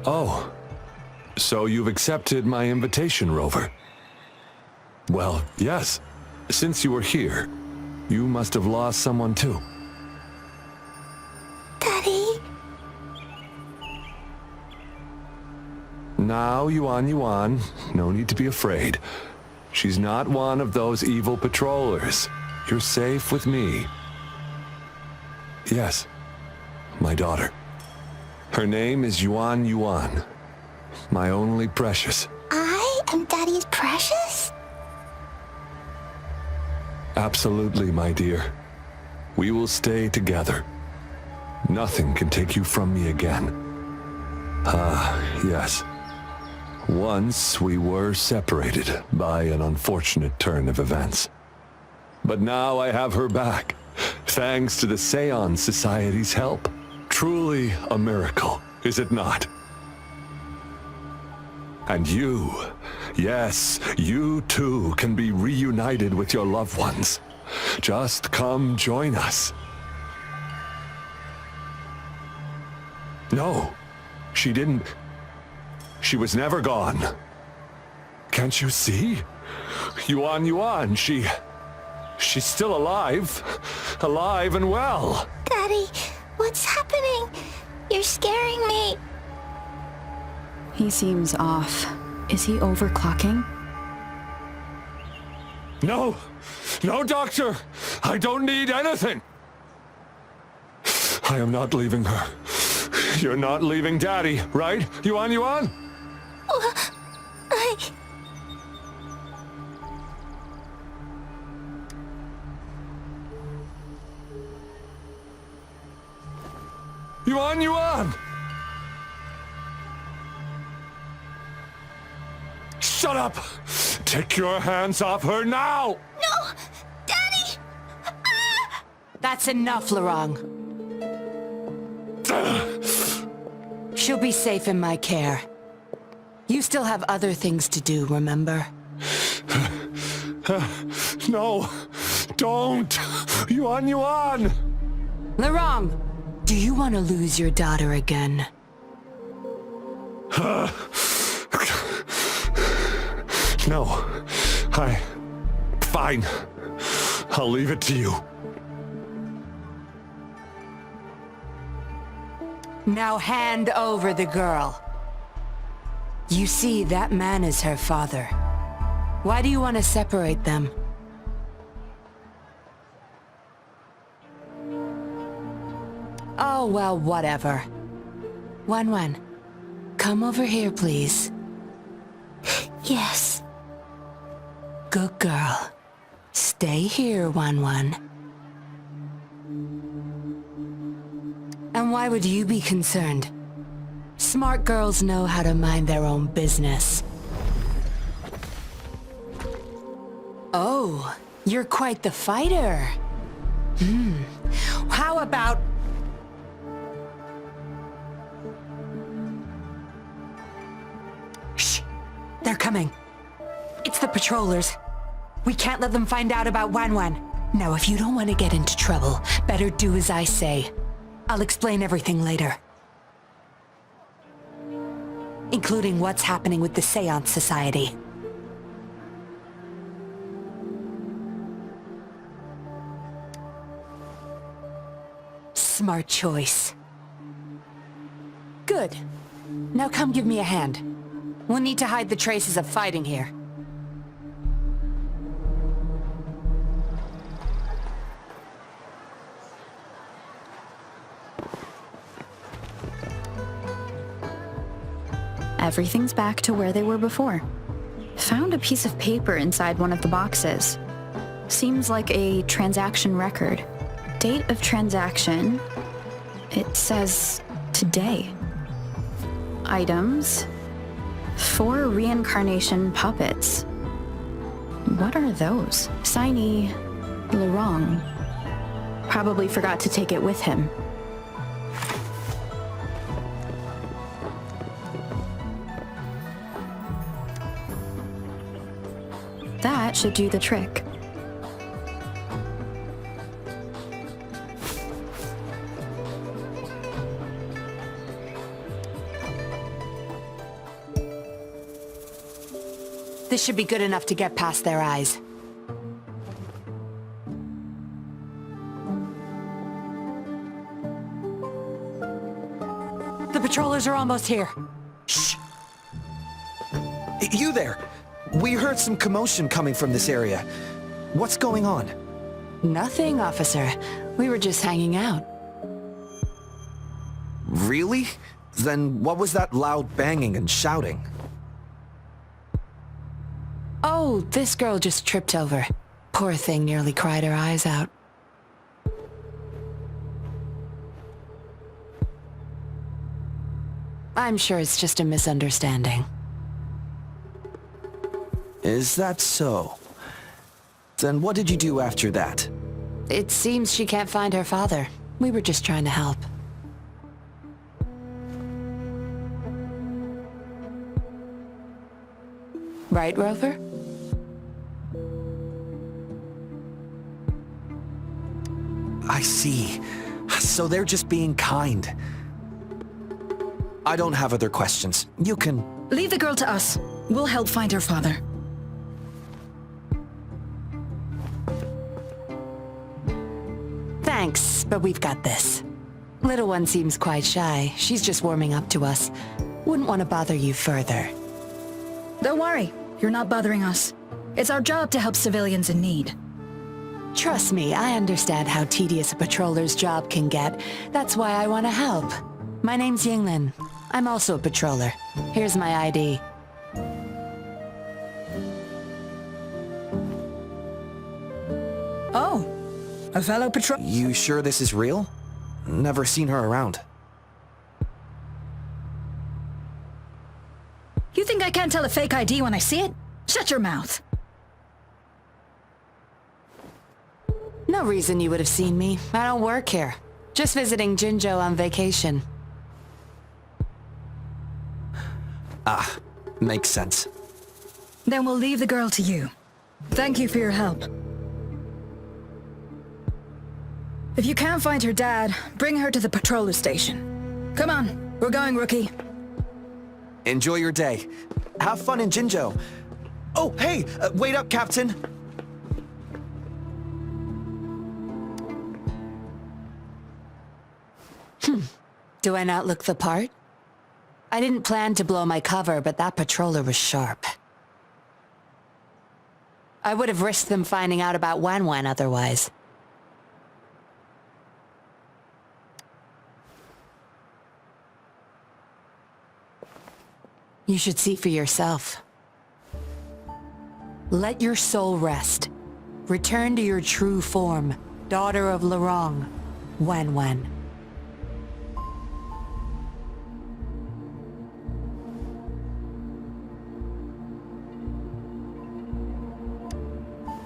Oh, so you've accepted my invitation, Rover? Well, yes. Since you were here, you must have lost someone too. Daddy? Now, Yuan, no need to be afraid. She's not one of those evil patrollers. You're safe with me. Yes, my daughter. Her name is Yuan, my only precious. I am Daddy's precious? Absolutely, my dear. We will stay together. Nothing can take you from me again. Yes. Once we were separated by an unfortunate turn of events. But now I have her back, thanks to the Seance Society's help. Truly a miracle, is it not? And you, yes, you too can be reunited with your loved ones. Just come join us. No, she didn't. She was never gone. Can't you see? Yuan, she's still alive. Alive and well. Daddy, what's happening? You're scaring me. He seems off. Is he overclocking? No, doctor. I don't need anything. I am not leaving her. You're not leaving Daddy, right? Yuan? Yuan! Shut up! Take your hands off her now! No! Daddy! That's enough, Lorong. She'll be safe in my care. You still have other things to do, remember? No! Don't! Yuan! Lorong! Do you want to lose your daughter again? No. Fine. I'll leave it to you. Now hand over the girl. You see, that man is her father. Why do you want to separate them? Oh, well, whatever. Wan, come over here, please. Yes. Good girl. Stay here, Wan. And why would you be concerned? Smart girls know how to mind their own business. Oh, you're quite the fighter. How about... Shh! They're coming. It's the patrollers. We can't let them find out about Wan. Now, if you don't want to get into trouble, better do as I say. I'll explain everything later. Including what's happening with the Seance Society. Smart choice. Good. Now come give me a hand. We'll need to hide the traces of fighting here. Everything's back to where they were before. Found a piece of paper inside one of the boxes. Seems like a transaction record. Date of transaction. It says today. Items. 4 reincarnation puppets. What are those? Signee Lorong. Probably forgot to take it with him. That should do the trick. This should be good enough to get past their eyes. The patrollers are almost here. Shh! You there! We heard some commotion coming from this area. What's going on? Nothing, officer. We were just hanging out. Really? Then what was that loud banging and shouting? Oh, this girl just tripped over. Poor thing nearly cried her eyes out. I'm sure it's just a misunderstanding. Is that so? Then what did you do after that? It seems she can't find her father. We were just trying to help. Right, Rover? I see. So they're just being kind. I don't have other questions. You can... Leave the girl to us. We'll help find her father. Thanks, but we've got this. Little one seems quite shy. She's just warming up to us. Wouldn't want to bother you further. Don't worry. You're not bothering us. It's our job to help civilians in need. Trust me, I understand how tedious a patroller's job can get. That's why I want to help. My name's Yinlin. I'm also a patroller. Here's my ID. Oh, a fellow patrol... You sure this is real? Never seen her around. You think I can't tell a fake ID when I see it? Shut your mouth. No reason you would have seen me. I don't work here. Just visiting Jinzhou on vacation. Ah, makes sense. Then we'll leave the girl to you. Thank you for your help. If you can't find her dad, bring her to the patroller station. Come on, we're going, rookie. Enjoy your day. Have fun in Jinzhou. Oh, hey! Wait up, Captain! Do I not look the part? I didn't plan to blow my cover, but that patroller was sharp. I would have risked them finding out about Wan otherwise. You should see for yourself. Let your soul rest. Return to your true form, daughter of Lorong, Wan.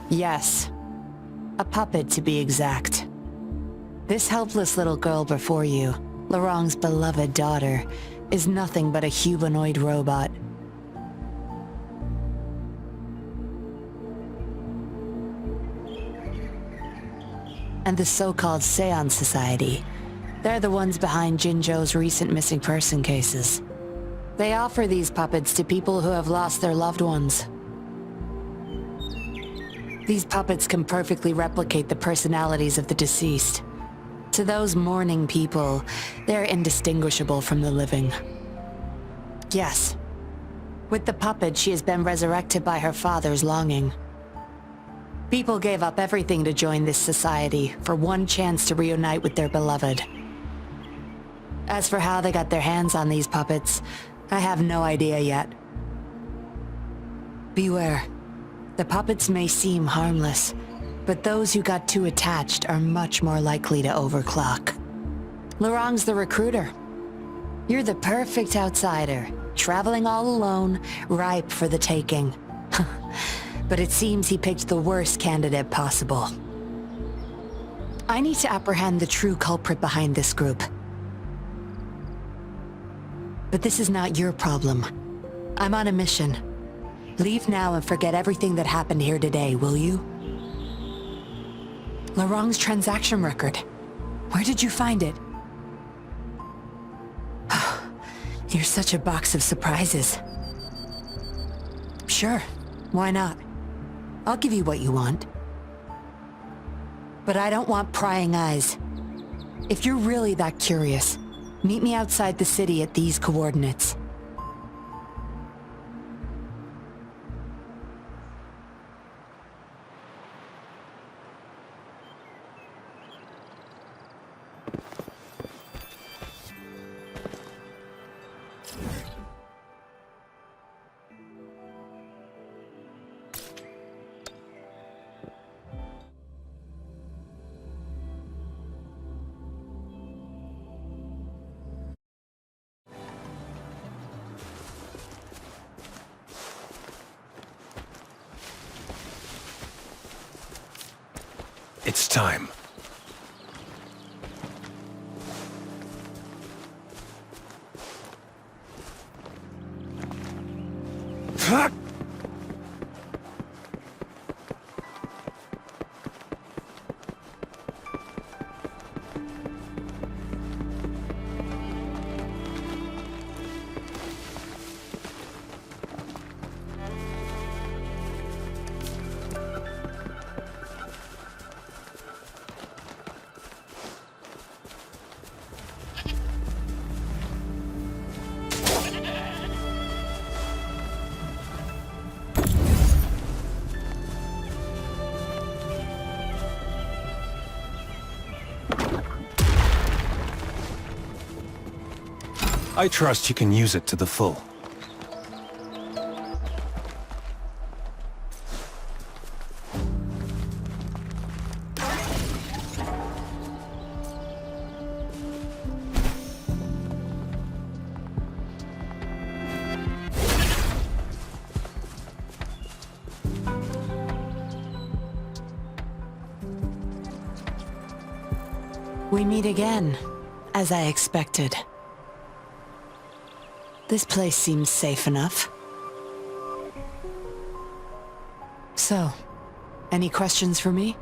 Yes, a puppet to be exact. This helpless little girl before you, Lorong's beloved daughter, is nothing but a humanoid robot. And the so-called Seance Society, they're the ones behind Jinzhou's recent missing person cases. They offer these puppets to people who have lost their loved ones. These puppets can perfectly replicate the personalities of the deceased. To those mourning people, they're indistinguishable from the living. Yes, with the puppet, she has been resurrected by her father's longing. People gave up everything to join this society for one chance to reunite with their beloved. As for how they got their hands on these puppets, I have no idea yet. Beware. The puppets may seem harmless, but those who got too attached are much more likely to overclock. Lorong's the recruiter. You're the perfect outsider, traveling all alone, ripe for the taking. But it seems he picked the worst candidate possible. I need to apprehend the true culprit behind this group. But this is not your problem. I'm on a mission. Leave now and forget everything that happened here today, will you? Lorong's transaction record. Where did you find it? You're such a box of surprises. Sure, Why not? I'll give you what you want. But I don't want prying eyes. If you're really that curious, meet me outside the city at these coordinates. It's time. I trust you can use it to the full. We meet again, as I expected. This place seems safe enough. So, any questions for me?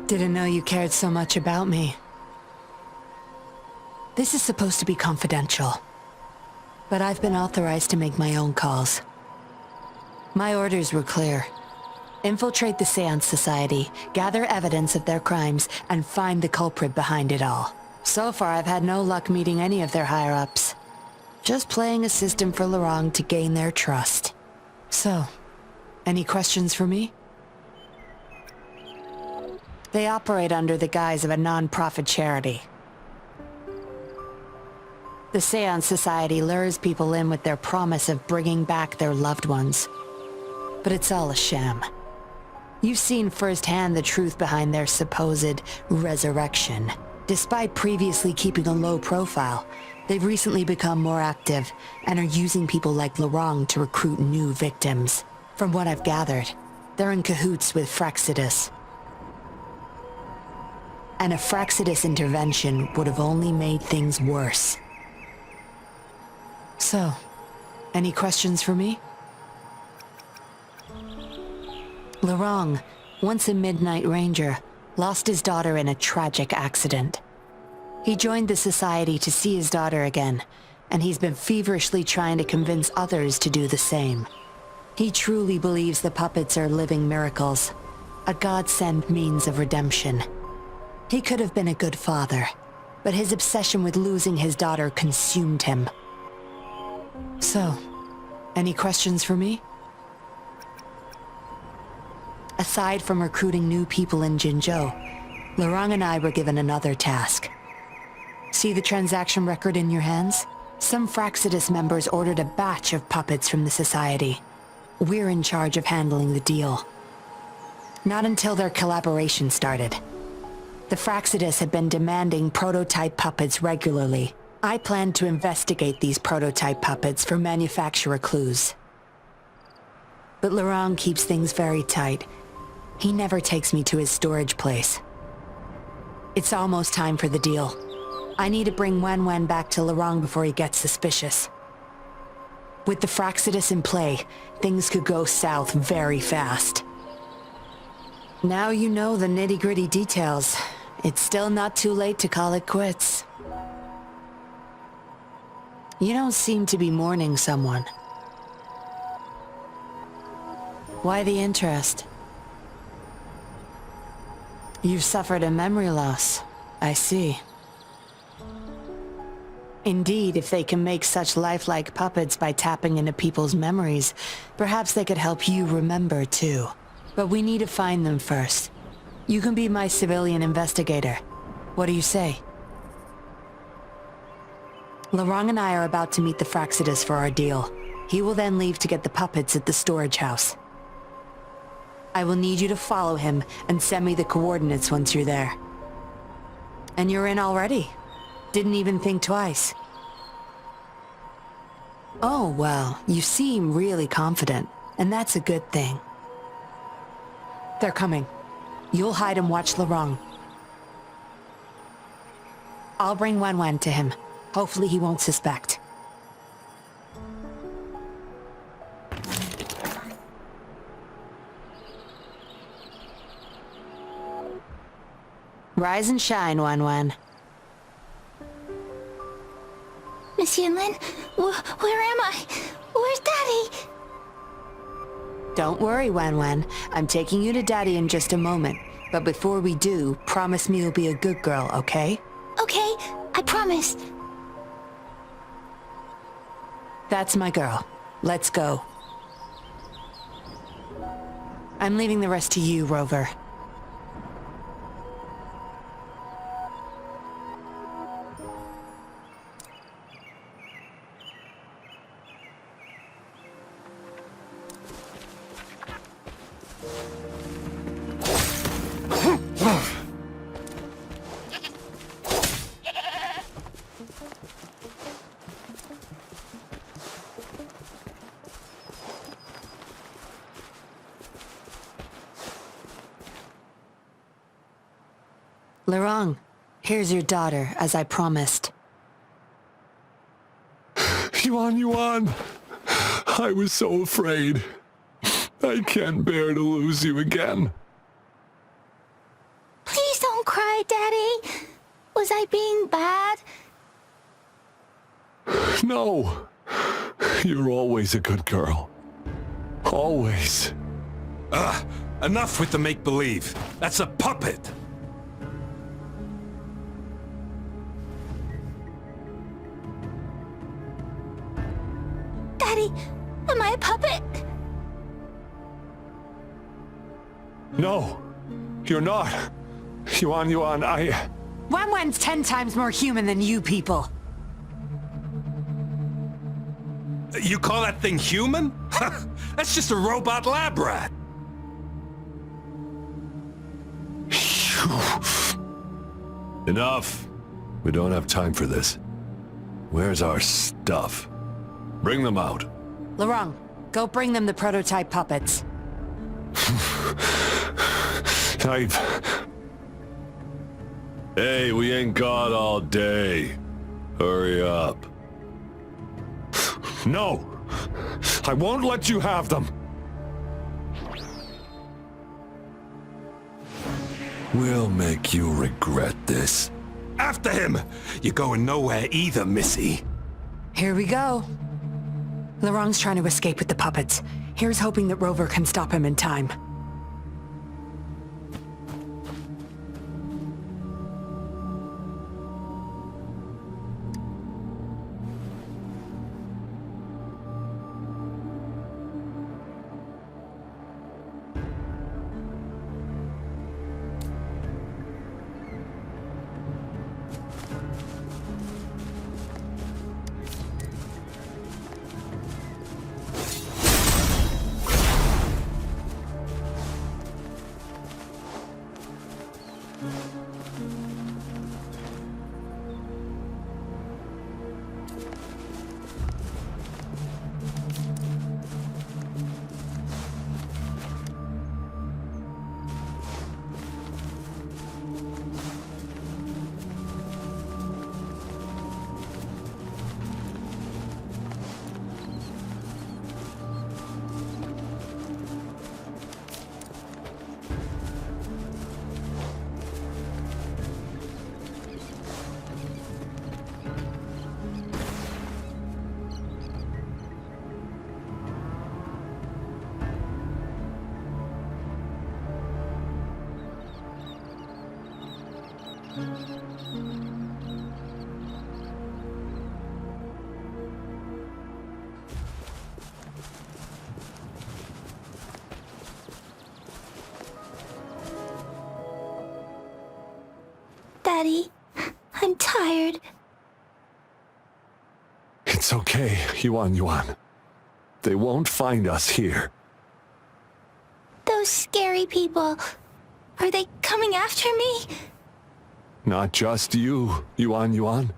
Didn't know you cared so much about me. This is supposed to be confidential, but I've been authorized to make my own calls. My orders were clear. Infiltrate the Seance Society, gather evidence of their crimes, and find the culprit behind it all. So far, I've had no luck meeting any of their higher-ups. Just playing a system for Lorang to gain their trust. So, any questions for me? They operate under the guise of a non-profit charity. The Seance Society lures people in with their promise of bringing back their loved ones. But it's all a sham. You've seen firsthand the truth behind their supposed resurrection. Despite previously keeping a low profile, they've recently become more active and are using people like Lorang to recruit new victims. From what I've gathered, they're in cahoots with Fraxidus. And a Fraxidus intervention would have only made things worse. So, any questions for me? Lorang, once a Midnight Ranger, lost his daughter in a tragic accident. He joined the Society to see his daughter again, and he's been feverishly trying to convince others to do the same. He truly believes the puppets are living miracles, a godsend means of redemption. He could have been a good father, but his obsession with losing his daughter consumed him. So, any questions for me? Aside from recruiting new people in Jinzhou, Lorang and I were given another task. See the transaction record in your hands? Some Fraxidus members ordered a batch of puppets from the Society. We're in charge of handling the deal. Not until their collaboration started. The Fraxidus had been demanding prototype puppets regularly. I planned to investigate these prototype puppets for manufacturer clues. But Lorang keeps things very tight. He never takes me to his storage place. It's almost time for the deal. I need to bring Wen back to Lorang before he gets suspicious. With the Fraxidus in play, things could go south very fast. Now you know the nitty-gritty details. It's still not too late to call it quits. You don't seem to be mourning someone. Why the interest? You've suffered a memory loss. I see. Indeed, if they can make such lifelike puppets by tapping into people's memories, perhaps they could help you remember too. But we need to find them first. You can be my civilian investigator. What do you say? Larong and I are about to meet the Fraxidus for our deal. He will then leave to get the puppets at the storage house. I will need you to follow him and send me the coordinates once you're there. And you're in already. Didn't even think twice. Oh, well, you seem really confident, and that's a good thing. They're coming. You'll hide and watch Larong. I'll bring Wan to him. Hopefully he won't suspect. Rise and shine, Wan. Miss Yinlin, where am I? Where's Daddy? Don't worry, Wan. I'm taking you to Daddy in just a moment. But before we do, promise me you'll be a good girl, okay? Okay, I promise. That's my girl. Let's go. I'm leaving the rest to you, Rover. Larong, here's your daughter, as I promised. Yuan, I was so afraid. I can't bear to lose you again. Please don't cry, Daddy. Was I being bad? No. You're always a good girl. Always. Enough with the make-believe. That's a puppet. Daddy, am I a puppet? No, you're not. Yuan, Wan's 10 times more human than you people. You call that thing human? That's just a robot lab rat. Enough. We don't have time for this. Where's our stuff? Bring them out. Larong, go bring them the prototype puppets. Hey, we ain't got all day. Hurry up. No! I won't let you have them! We'll make you regret this. After him! You're going nowhere either, Missy. Here we go. Larong's trying to escape with the puppets. Here's hoping that Rover can stop him in time. Daddy, I'm tired. It's okay, Yuan. They won't find us here. Those scary people, are they coming after me? Not just you, Yuan.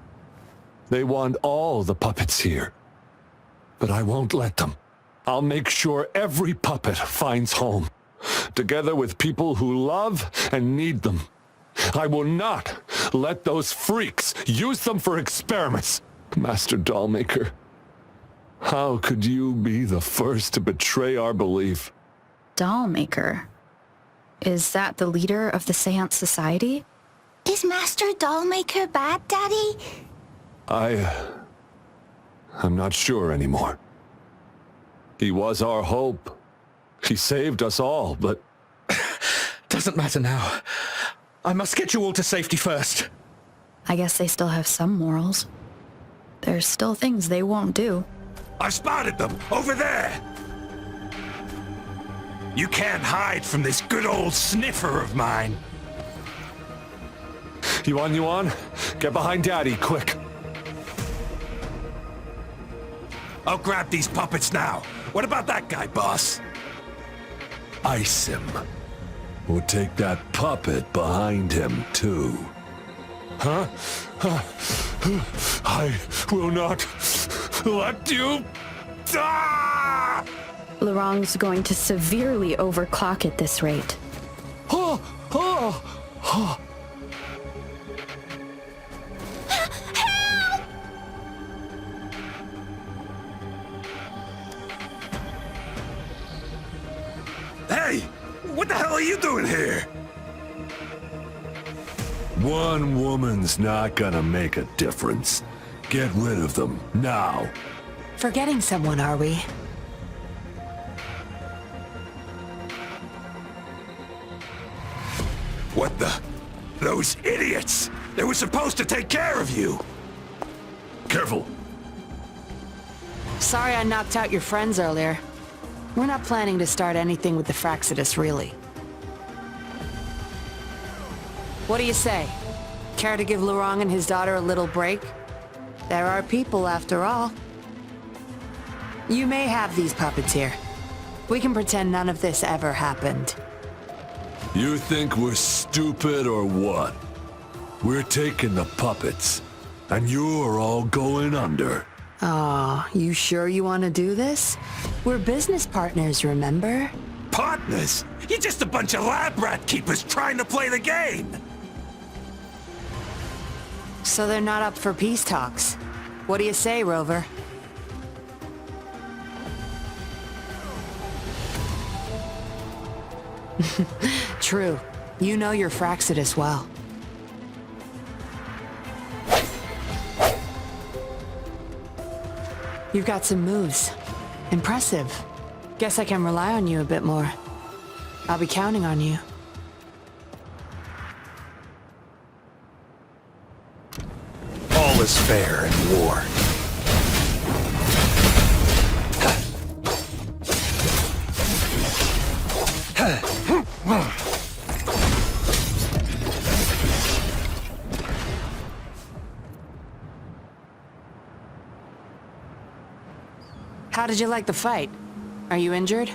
They want all the puppets here. But I won't let them. I'll make sure every puppet finds home, together with people who love and need them. I will not let those freaks use them for experiments. Master Dollmaker, how could you be the first to betray our belief? Dollmaker? Is that the leader of the Seance Society? Is Master Dollmaker bad, Daddy? I'm not sure anymore. He was our hope. He saved us all, but... Doesn't matter now. I must get you all to safety first. I guess they still have some morals. There's still things they won't do. I've spotted them! Over there! You can't hide from this good old sniffer of mine. Yuan, get behind Daddy, quick. I'll grab these puppets now. What about that guy, boss? Ice him. We'll take that puppet behind him, too. Huh? I will not let you... Ah! Lorang's going to severely overclock at this rate. Hey! What the hell are you doing here? One woman's not gonna make a difference. Get rid of them, now. Forgetting someone, are we? What the? Those idiots! They were supposed to take care of you! Careful. Sorry I knocked out your friends earlier. We're not planning to start anything with the Fraxidus, really. What do you say? Care to give Lorang and his daughter a little break? There are people, after all. You may have these puppets here. We can pretend none of this ever happened. You think we're stupid or what? We're taking the puppets, and you're all going under. Aw, you sure you want to do this? We're business partners, remember? Partners? You're just a bunch of lab rat keepers trying to play the game! So they're not up for peace talks. What do you say, Rover? True. You know your Fraxidus well. You've got some moves. Impressive. Guess I can rely on you a bit more. I'll be counting on you. All is fair in war. How did you like the fight? Are you injured?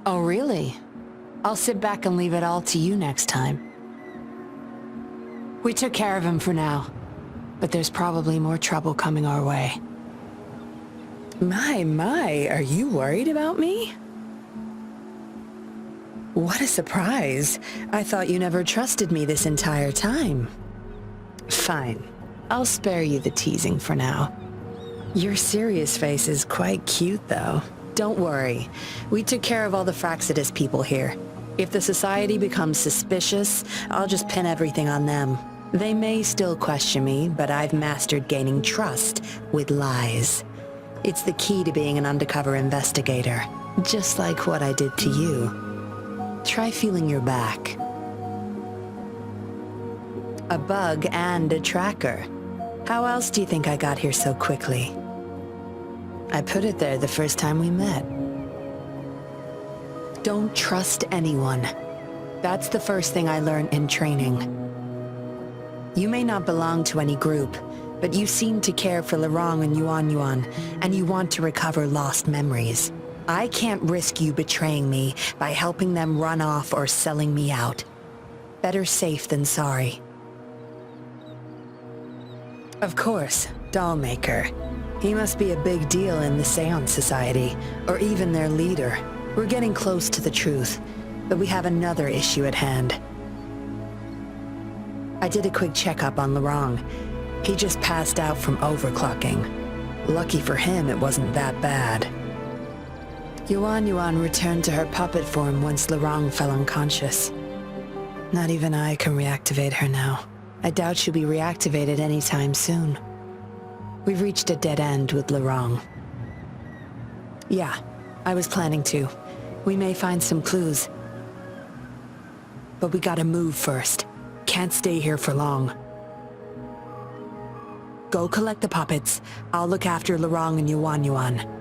Oh, really? I'll sit back and leave it all to you next time. We took care of him for now, but there's probably more trouble coming our way. My, are you worried about me? What a surprise. I thought you never trusted me this entire time. Fine. I'll spare you the teasing for now. Your serious face is quite cute, though. Don't worry. We took care of all the Fraxidus people here. If the Society becomes suspicious, I'll just pin everything on them. They may still question me, but I've mastered gaining trust with lies. It's the key to being an undercover investigator, just like what I did to you. Try feeling your back. A bug and a tracker. How else do you think I got here so quickly? I put it there the first time we met. Don't trust anyone. That's the first thing I learned in training. You may not belong to any group, but you seem to care for Lorong and Yuan, and you want to recover lost memories. I can't risk you betraying me by helping them run off or selling me out. Better safe than sorry. Of course, Dollmaker. He must be a big deal in the Seance Society, or even their leader. We're getting close to the truth, but we have another issue at hand. I did a quick checkup on Lorong. He just passed out from overclocking. Lucky for him, it wasn't that bad. Yuan returned to her puppet form once Lorong fell unconscious. Not even I can reactivate her now. I doubt she'll be reactivated anytime soon. We've reached a dead end with Lorong. Yeah, I was planning to. We may find some clues. But we gotta move first. Can't stay here for long. Go collect the puppets. I'll look after Lorong and Yuan.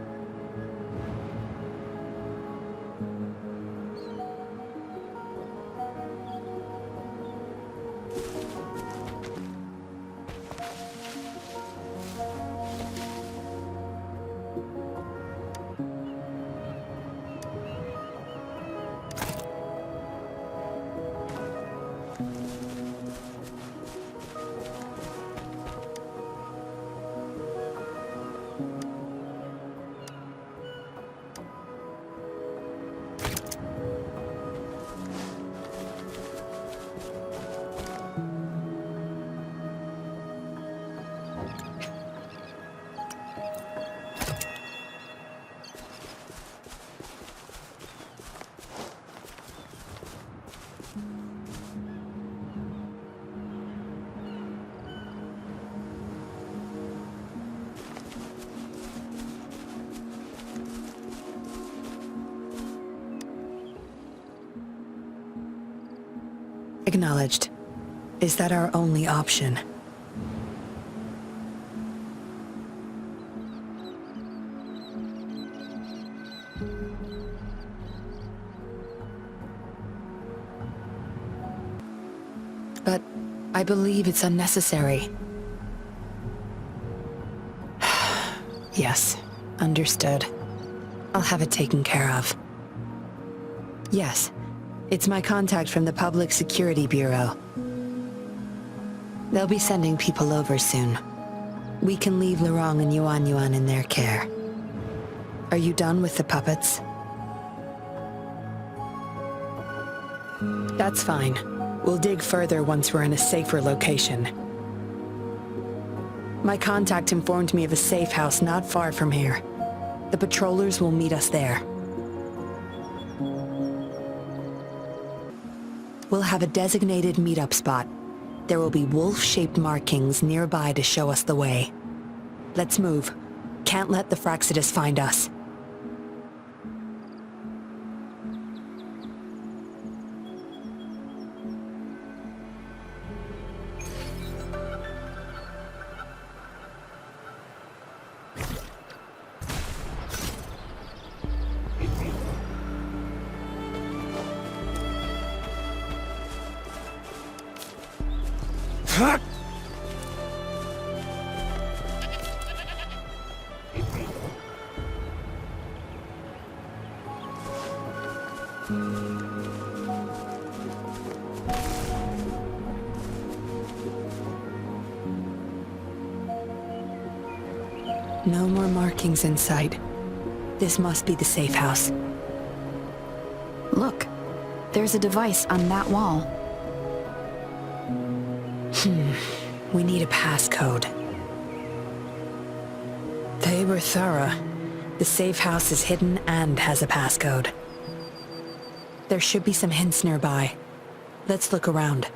Acknowledged. Is that our only option? But I believe it's unnecessary. Yes, understood. I'll have it taken care of. Yes. It's my contact from the Public Security Bureau. They'll be sending people over soon. We can leave Lorong and Yuan in their care. Are you done with the puppets? That's fine. We'll dig further once we're in a safer location. My contact informed me of a safe house not far from here. The patrollers will meet us there. We'll have a designated meetup spot. There will be wolf-shaped markings nearby to show us the way. Let's move. Can't let the Fraxidus find us. No more markings in sight. This must be the safe house. Look, there's a device on that wall. We need a passcode. They were thorough. The safe house is hidden and has a passcode. There should be some hints nearby. Let's look around.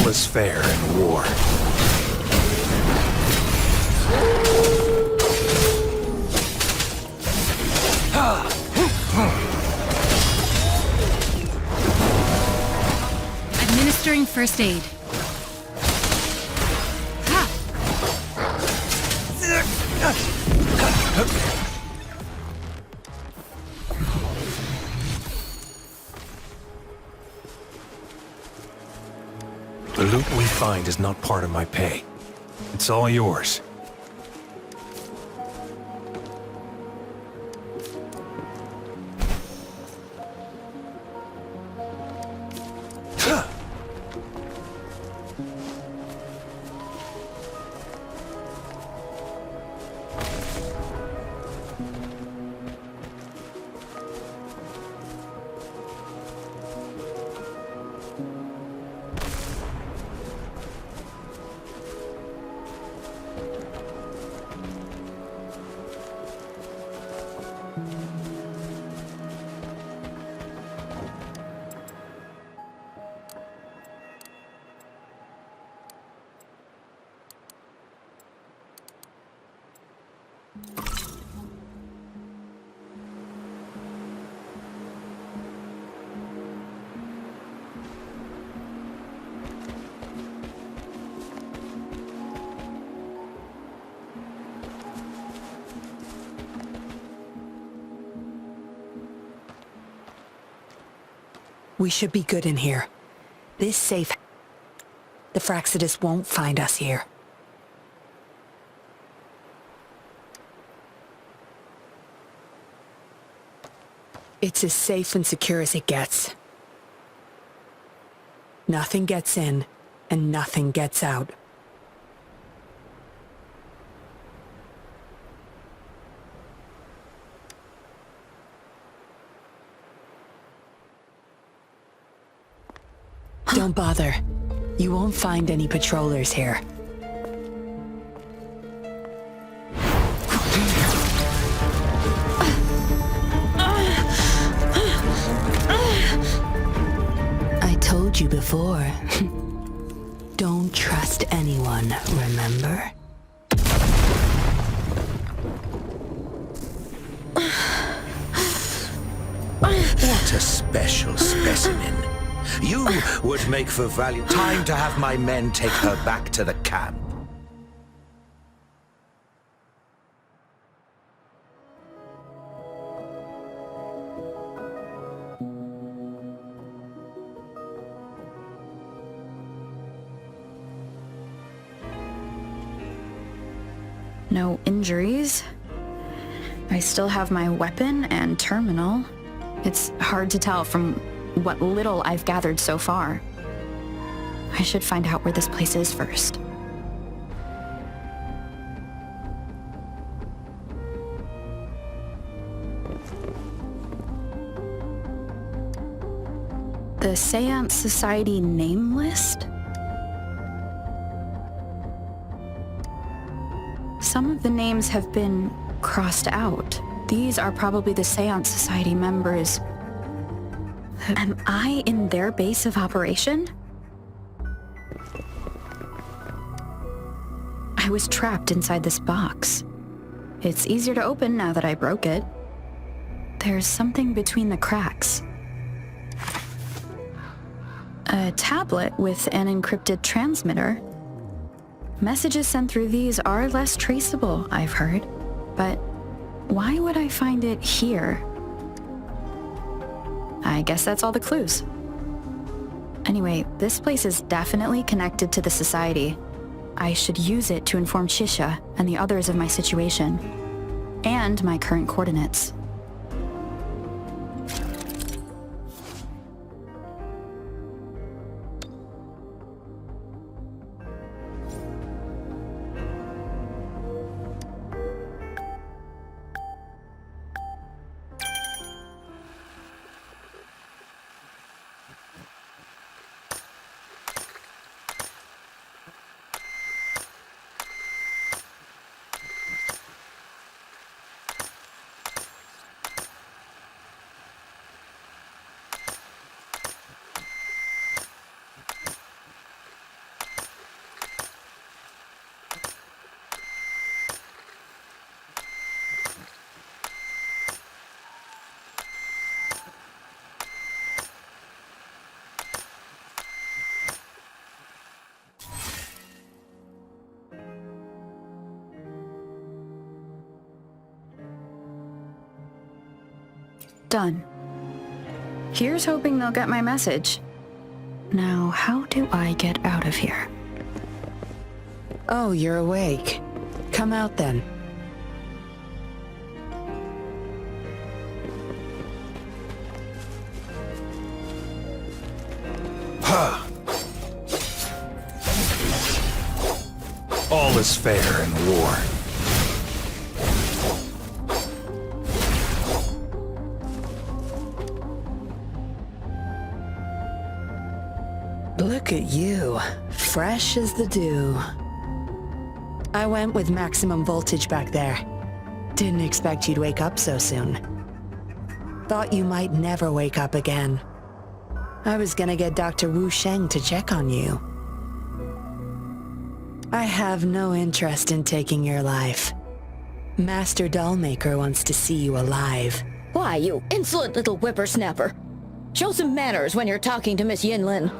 All is fair in war. Administering first aid. The loot we find is not part of my pay. It's all yours. We should be good in here. This safe... The Fraxidus won't find us here. It's as safe and secure as it gets. Nothing gets in, and nothing gets out. Don't bother. You won't find any patrollers here. I told you before. Don't trust anyone, remember? What a special specimen. You would make for value. Time to have my men take her back to the camp. No injuries. I still have my weapon and terminal. It's hard to tell from what little I've gathered so far. I should find out where this place is first. The Seance Society name list? Some of the names have been crossed out. These are probably the Seance Society members. Am I in their base of operation? I was trapped inside this box. It's easier to open now that I broke it. There's something between the cracks. A tablet with an encrypted transmitter. Messages sent through these are less traceable, I've heard. But why would I find it here? I guess that's all the clues. Anyway, this place is definitely connected to the Society. I should use it to inform Chixia and the others of my situation, and my current coordinates. done. Here's hoping they'll get my message. Now, how do I get out of here? Oh, you're awake. Come out then. All is fair in war. Look at you, fresh as the dew. I went with maximum voltage back there. Didn't expect you'd wake up so soon. Thought you might never wake up again. I was gonna get Dr. Wu Sheng to check on you. I have no interest in taking your life. Master Dollmaker wants to see you alive. Why, you insolent little whippersnapper. Show some manners when you're talking to Miss Yinlin.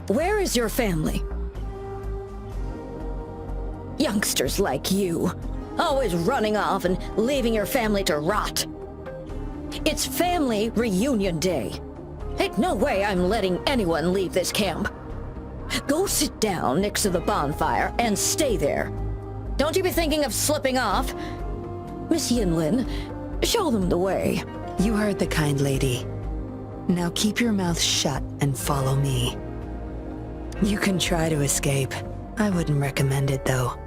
Where is your family? Youngsters like you, always running off and leaving your family to rot. It's family reunion day. Ain't no way I'm letting anyone leave this camp. Go sit down next to the bonfire and stay there. Don't you be thinking of slipping off. Miss Yinlin, show them the way. You heard the kind lady. Now keep your mouth shut and follow me. You can try to escape. I wouldn't recommend it, though.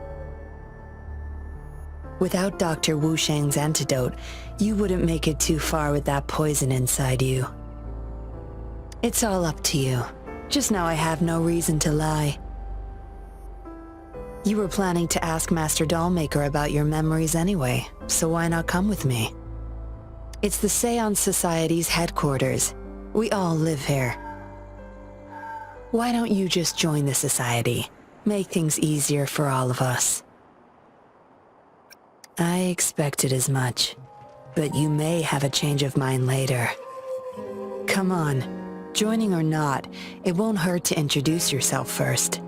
Without Dr. Wu Sheng's antidote, you wouldn't make it too far with that poison inside you. It's all up to you. Just know I have no reason to lie. You were planning to ask Master Dollmaker about your memories anyway, so why not come with me? It's the Seance Society's headquarters. We all live here. Why don't you just join the society? Make things easier for all of us. I expected as much, but you may have a change of mind later. Come on, joining or not, it won't hurt to introduce yourself first.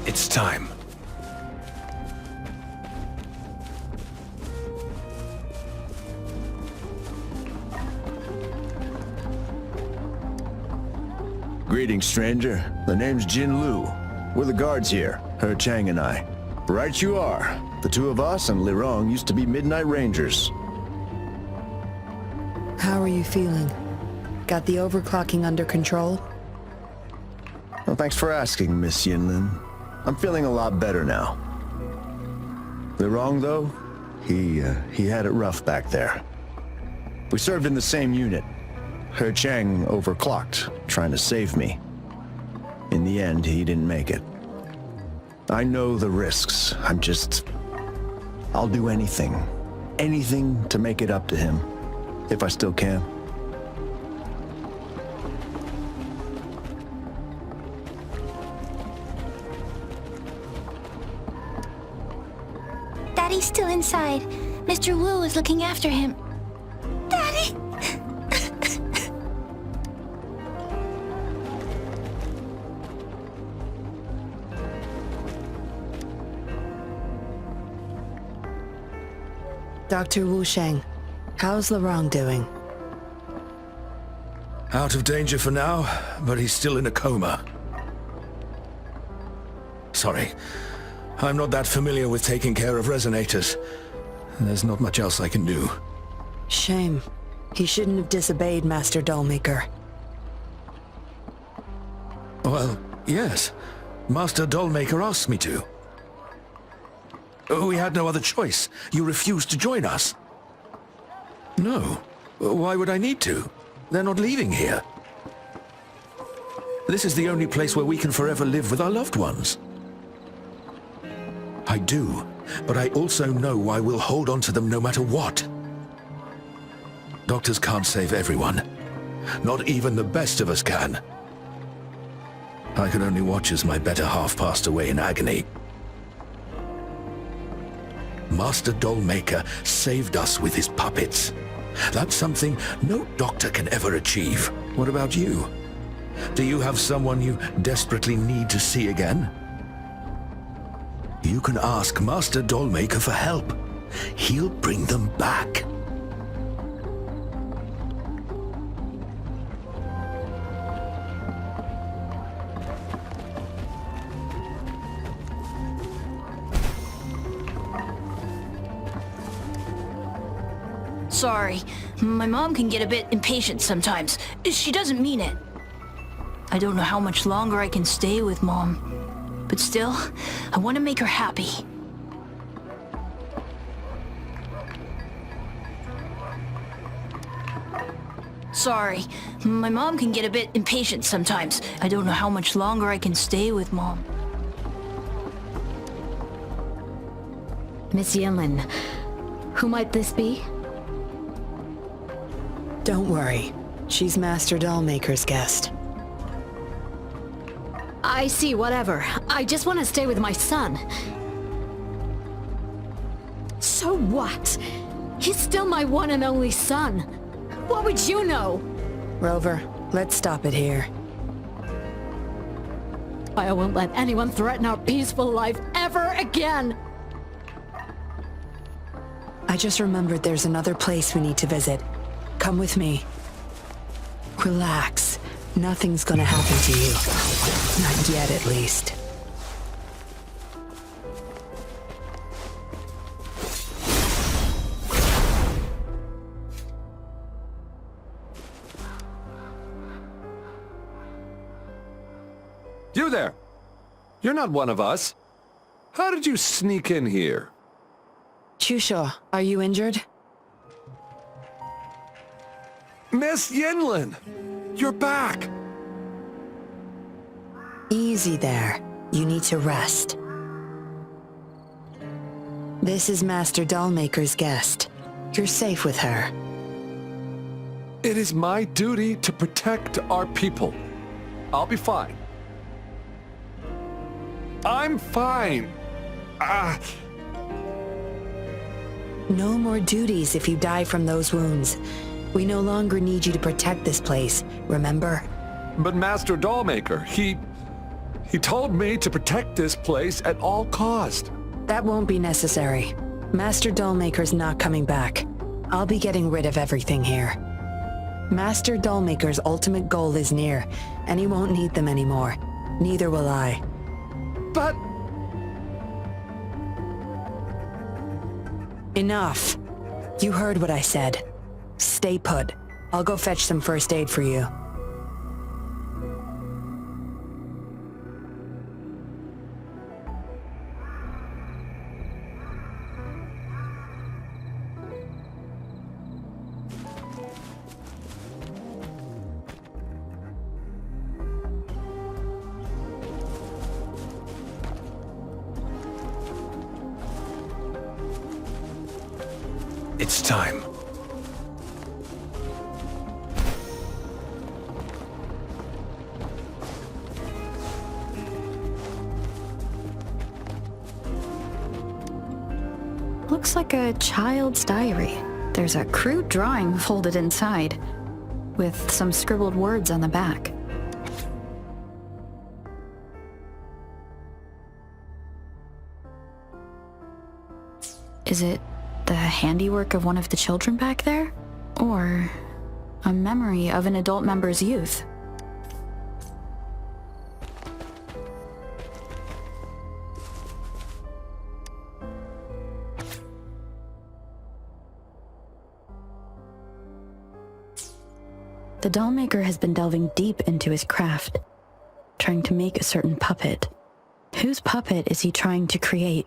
It's time. Greetings, stranger. The name's Jinzhou. We're the guards here, He Chang and I. Right you are. The two of us and Lirong used to be Midnight Rangers. How are you feeling? Got the overclocking under control? Well, thanks for asking, Miss Yinlin. I'm feeling a lot better now. Lirong, though, he had it rough back there. We served in the same unit. He Chang overclocked, trying to save me. In the end, he didn't make it. I know the risks. I'll do anything. Anything to make it up to him. If I still can. Daddy's still inside. Mr. Wu is looking after him. Daddy! Dr. Wu Sheng, how's Lirong doing? Out of danger for now, but he's still in a coma. Sorry, I'm not that familiar with taking care of resonators. There's not much else I can do. Shame. He shouldn't have disobeyed Master Dollmaker. Well, yes. Master Dollmaker asked me to. We had no other choice. You refused to join us. No. Why would I need to? They're not leaving here. This is the only place where we can forever live with our loved ones. I do, but I also know I will hold on to them no matter what. Doctors can't save everyone. Not even the best of us can. I could only watch as my better half passed away in agony. Master Dollmaker saved us with his puppets. That's something no doctor can ever achieve. What about you? Do you have someone you desperately need to see again? You can ask Master Dollmaker for help. He'll bring them back. Sorry, my mom can get a bit impatient sometimes. She doesn't mean it. I don't know how much longer I can stay with Mom, but still, I want to make her happy. Sorry, my mom can get a bit impatient sometimes. I don't know how much longer I can stay with Mom. Miss Yinlin, who might this be? Don't worry. She's Master Dollmaker's guest. I see, whatever. I just want to stay with my son. So what? He's still my one and only son. What would you know? Rover, let's stop it here. I won't let anyone threaten our peaceful life ever again! I just remembered there's another place we need to visit. Come with me. Relax. Nothing's gonna happen to you. Not yet, at least. You there! You're not one of us. How did you sneak in here? Chixia, are you injured? Miss Yinlin! You're back! Easy there. You need to rest. This is Master Dollmaker's guest. You're safe with her. It is my duty to protect our people. I'll be fine. I'm fine. No more duties if you die from those wounds. We no longer need you to protect this place, remember? But Master Dollmaker, he told me to protect this place at all cost. That won't be necessary. Master Dollmaker's not coming back. I'll be getting rid of everything here. Master Dollmaker's ultimate goal is near, and he won't need them anymore. Neither will I. But... Enough. You heard what I said. Stay put. I'll go fetch some first aid for you. It's time. Looks like a child's diary. There's a crude drawing folded inside, with some scribbled words on the back. Is it the handiwork of one of the children back there? Or a memory of an adult member's youth? The dollmaker has been delving deep into his craft, trying to make a certain puppet. Whose puppet is he trying to create?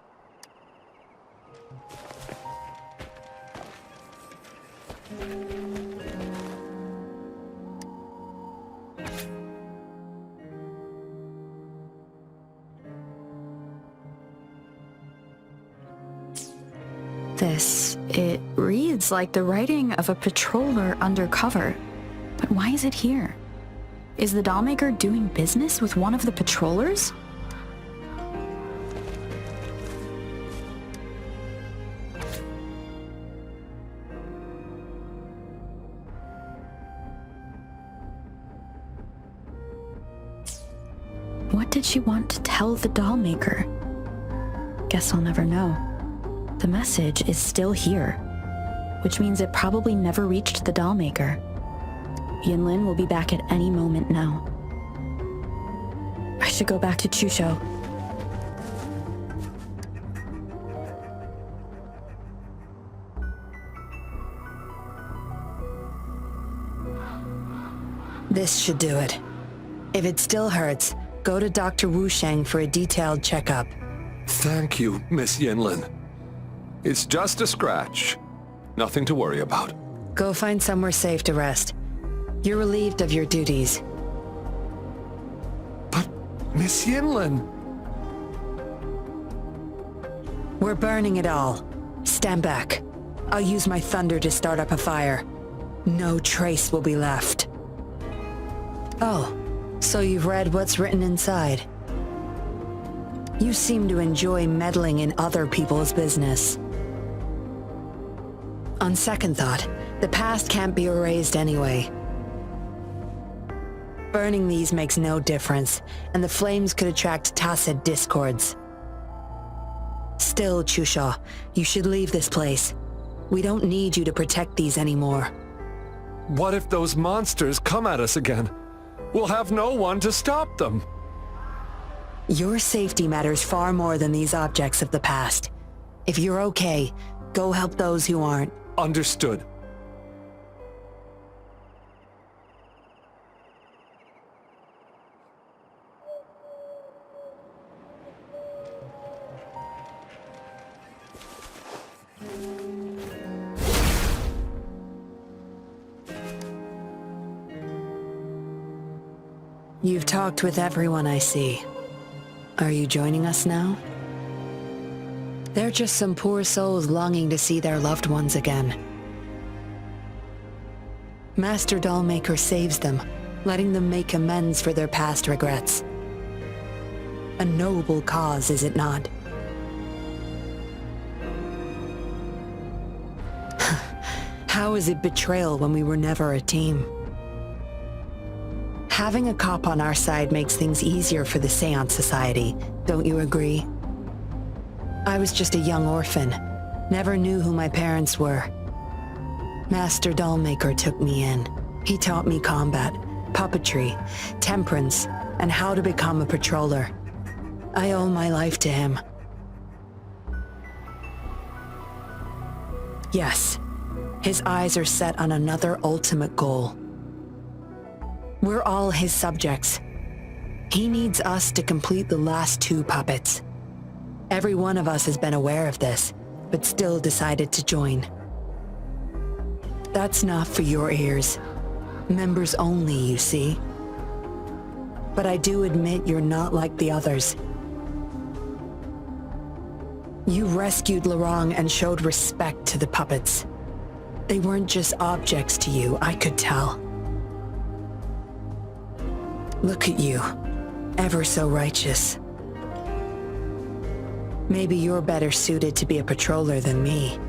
It reads like the writing of a patroller undercover. But why is it here? Is the dollmaker doing business with one of the patrollers? What did she want to tell the dollmaker? Guess I'll never know. The message is still here, which means it probably never reached the dollmaker. Yinlin will be back at any moment now. I should go back to Chuzhou. This should do it. If it still hurts, go to Dr. Wu Sheng for a detailed checkup. Thank you, Miss Yinlin. It's just a scratch. Nothing to worry about. Go find somewhere safe to rest. You're relieved of your duties. But, Miss Yinlin... We're burning it all. Stand back. I'll use my thunder to start up a fire. No trace will be left. Oh, so you've read what's written inside. You seem to enjoy meddling in other people's business. On second thought, the past can't be erased anyway. Burning these makes no difference, and the flames could attract tacit discords. Still, Chuzhou, you should leave this place. We don't need you to protect these anymore. What if those monsters come at us again? We'll have no one to stop them. Your safety matters far more than these objects of the past. If you're okay, go help those who aren't. Understood. You've talked with everyone I see. Are you joining us now? They're just some poor souls longing to see their loved ones again. Master Dollmaker saves them, letting them make amends for their past regrets. A noble cause, is it not? How is it betrayal when we were never a team? Having a cop on our side makes things easier for the Seance Society, don't you agree? I was just a young orphan, never knew who my parents were. Master Dollmaker took me in. He taught me combat, puppetry, temperance, and how to become a patroller. I owe my life to him. Yes, his eyes are set on another ultimate goal. We're all his subjects. He needs us to complete the last 2 puppets. Every one of us has been aware of this, but still decided to join. That's not for your ears. Members only, you see. But I do admit you're not like the others. You rescued Lorong and showed respect to the puppets. They weren't just objects to you, I could tell. Look at you, ever so righteous. Maybe you're better suited to be a patroller than me.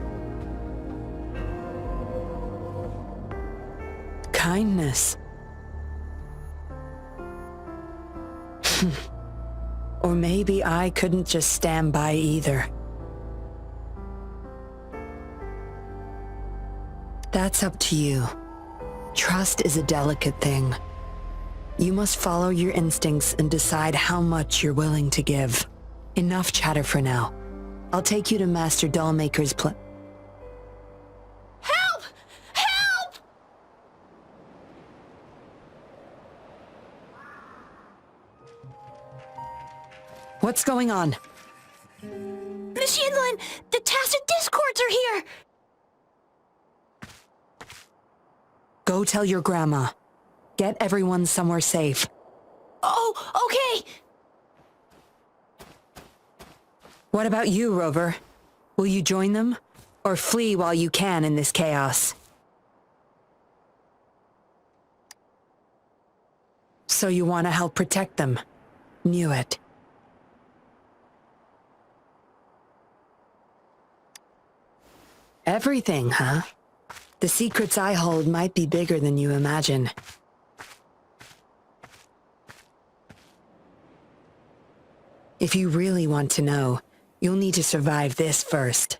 Kindness. Or maybe I couldn't just stand by either. That's up to you. Trust is a delicate thing. You must follow your instincts and decide how much you're willing to give. Enough chatter for now. I'll take you to Master Dollmaker's Help! Help! What's going on? Miss Yinlin, the tacit discords are here! Go tell your grandma. Get everyone somewhere safe. Oh, okay! What about you, Rover? Will you join them? Or flee while you can in this chaos? So you want to help protect them? Knew it. Everything, huh? The secrets I hold might be bigger than you imagine. If you really want to know, you'll need to survive this first.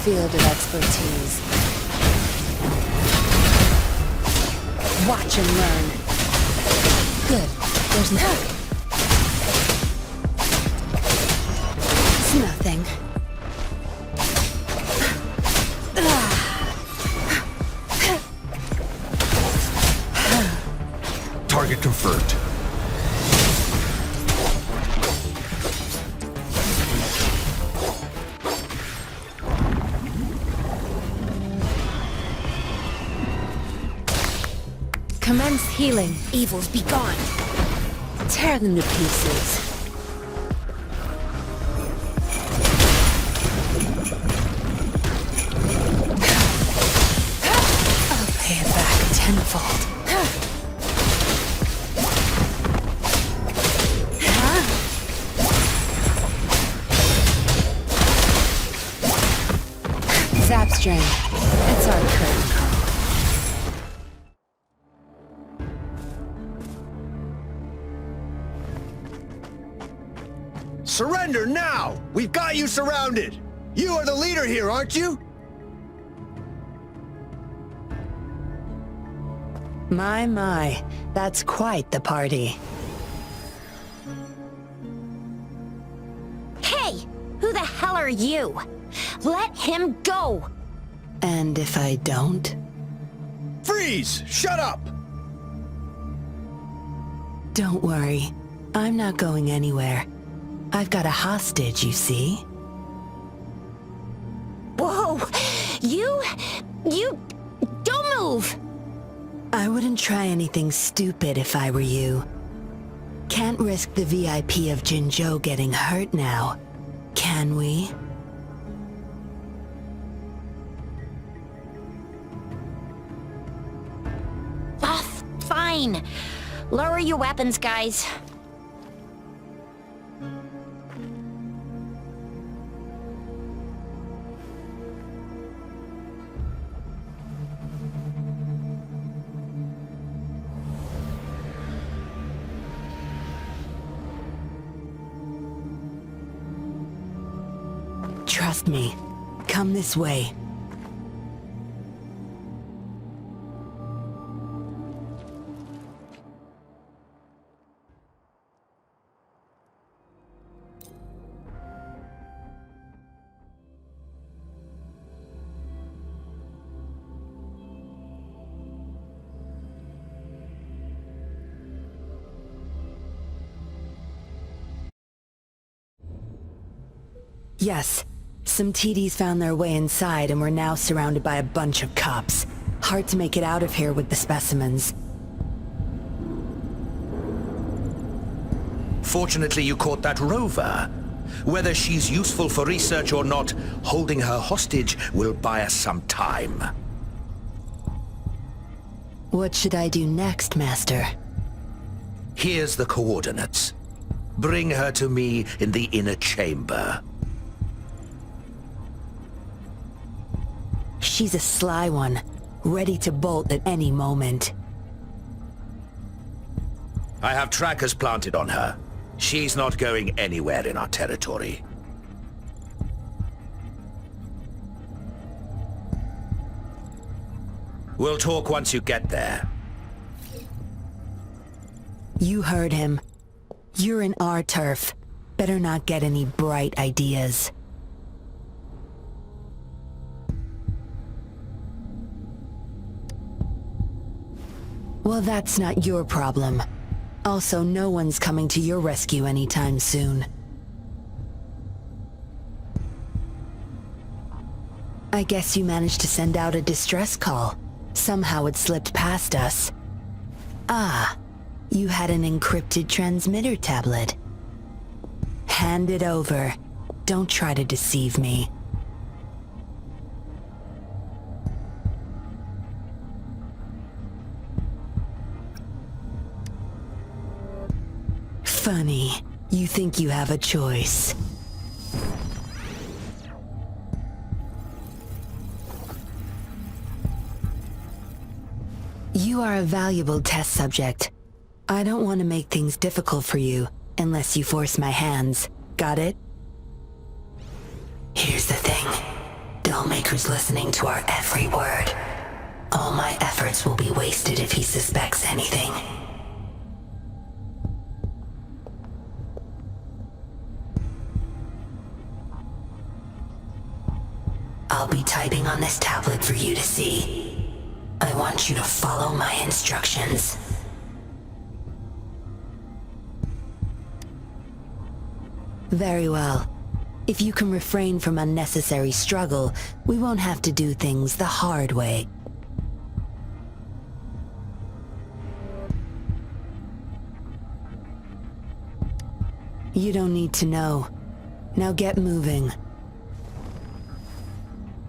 Field of expertise. Watch and learn. Good. There's nothing. It's nothing. Target confirmed. Commence healing. Evils be gone. Tear them to pieces. I'll pay it back tenfold. Zap string. It's our curtain call. Surrender now! We've got you surrounded! You are the leader here, aren't you? My, that's quite the party. Hey! Who the hell are you? Let him go! And if I don't? Freeze! Shut up! Don't worry. I'm not going anywhere. I've got a hostage, you see? Whoa! You... don't move! I wouldn't try anything stupid if I were you. Can't risk the VIP of Jinzhou getting hurt now, can we? Ah, fine. Lower your weapons, guys. Trust me. Come this way. Yes. Some TDs found their way inside and we're now surrounded by a bunch of cops. Hard to make it out of here with the specimens. Fortunately, you caught that rover. Whether she's useful for research or not, holding her hostage will buy us some time. What should I do next, Master? Here's the coordinates. Bring her to me in the inner chamber. She's a sly one, ready to bolt at any moment. I have trackers planted on her. She's not going anywhere in our territory. We'll talk once you get there. You heard him. You're in our turf. Better not get any bright ideas. Well, that's not your problem. Also, no one's coming to your rescue anytime soon. I guess you managed to send out a distress call. Somehow it slipped past us. Ah, you had an encrypted transmitter tablet. Hand it over. Don't try to deceive me. Funny. You think you have a choice. You are a valuable test subject. I don't want to make things difficult for you, unless you force my hands. Got it? Here's the thing. Dollmaker's listening to our every word. All my efforts will be wasted if he suspects anything. I'll be typing on this tablet for you to see. I want you to follow my instructions. Very well. If you can refrain from unnecessary struggle, we won't have to do things the hard way. You don't need to know. Now get moving.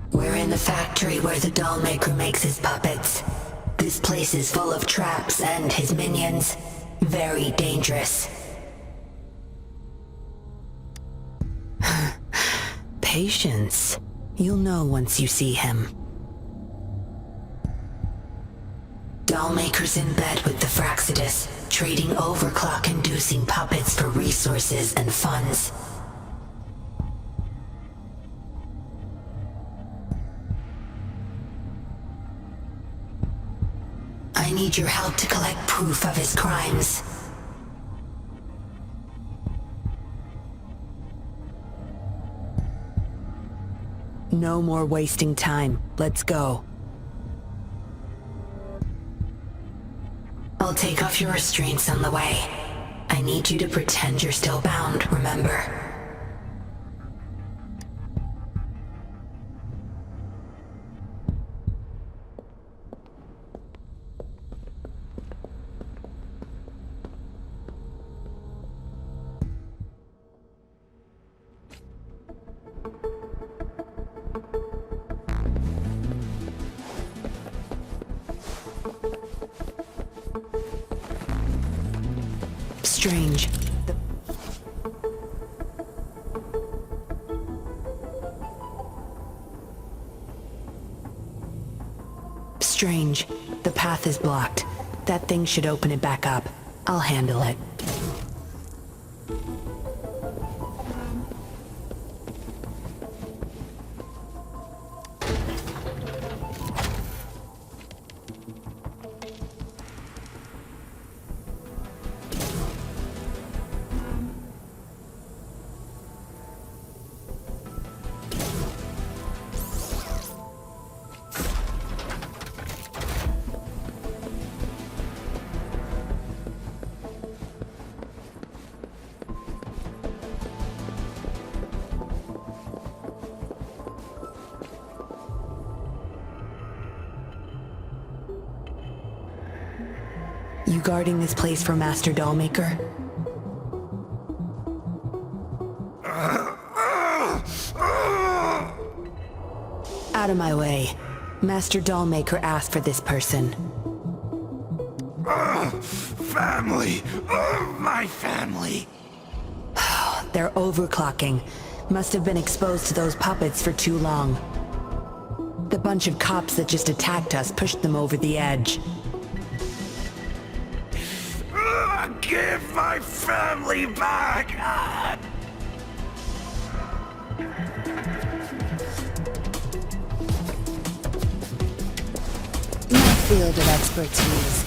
We're in the factory where the Dollmaker makes his puppets. This place is full of traps and his minions. Very dangerous. Patience. You'll know once you see him. Dollmaker's in bed with the Fraxidus, trading overclock-inducing puppets for resources and funds. I need your help to collect proof of his crimes. No more wasting time. Let's go. I'll take off your restraints on the way. I need you to pretend you're still bound, remember? Strange. Strange. The path is blocked. That thing should open it back up. I'll handle it. You guarding this place for Master Dollmaker? Out of my way. Master Dollmaker asked for this person. Family! My family! They're overclocking. Must have been exposed to those puppets for too long. The bunch of cops that just attacked us pushed them over the edge. Give my family back! My field of expertise.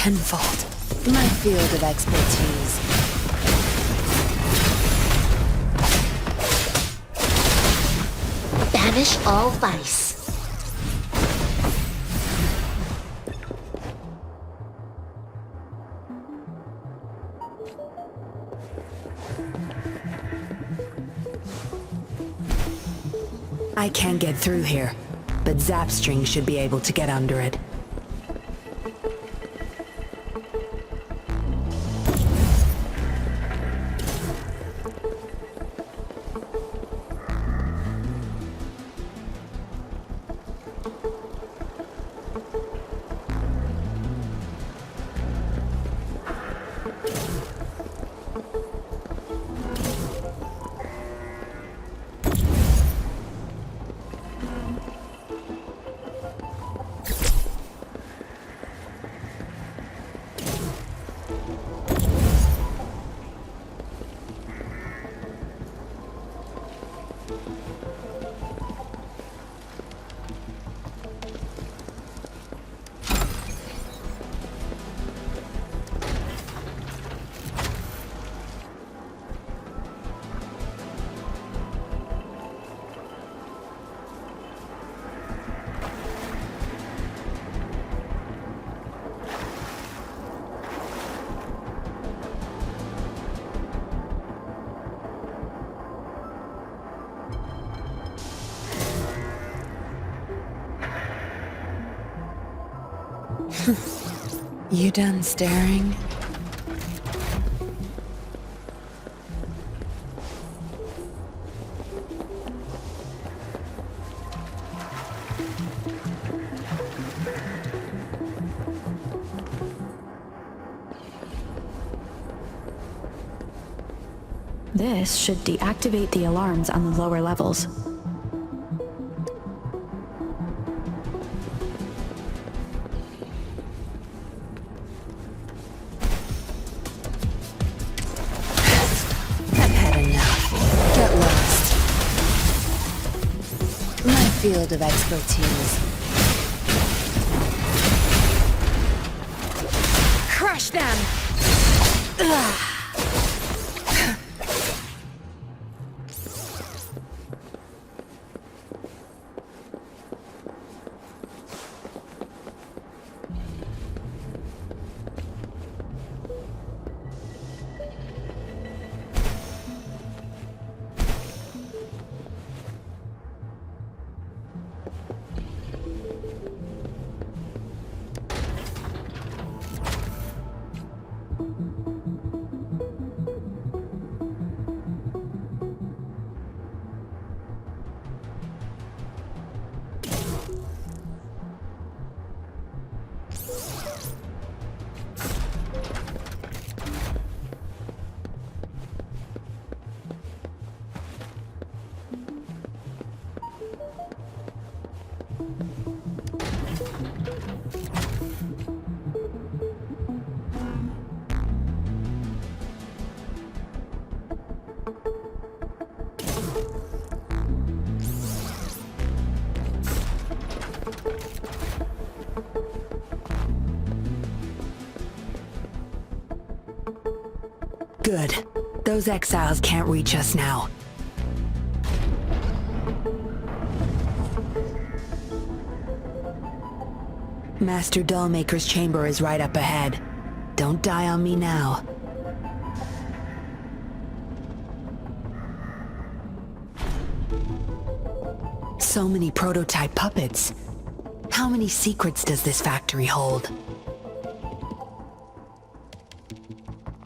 tenfold. My field of expertise. Banish all vice. I can't get through here, but Zapstring should be able to get under it. You done staring? This should deactivate the alarms on the lower levels. Field of expertise. Crush them! Ugh. Good. Those exiles can't reach us now. Master Dollmaker's chamber is right up ahead. Don't die on me now. So many prototype puppets. How many secrets does this factory hold?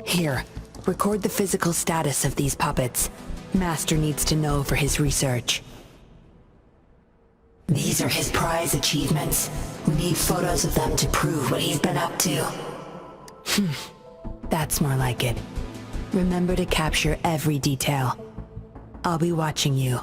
Here, record the physical status of these puppets. Master needs to know for his research. These are his prize achievements. We need photos of them to prove what he's been up to. That's more like it. Remember to capture every detail. I'll be watching you.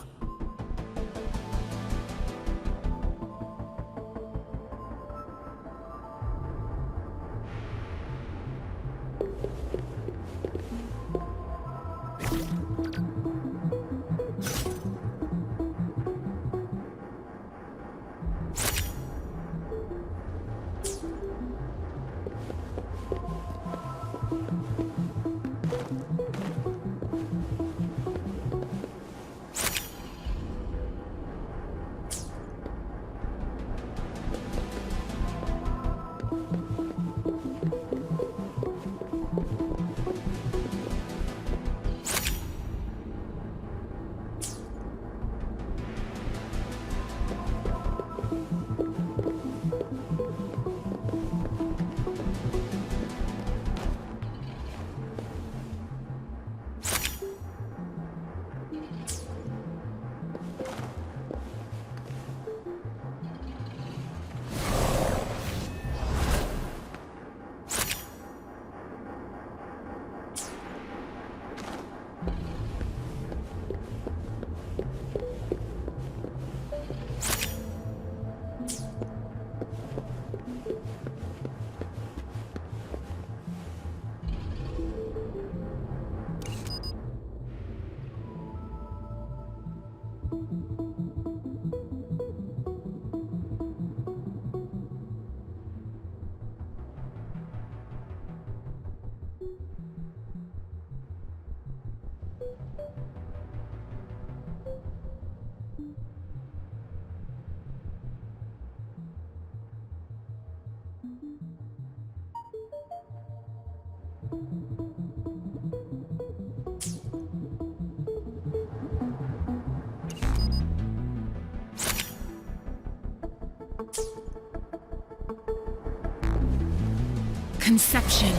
Conception.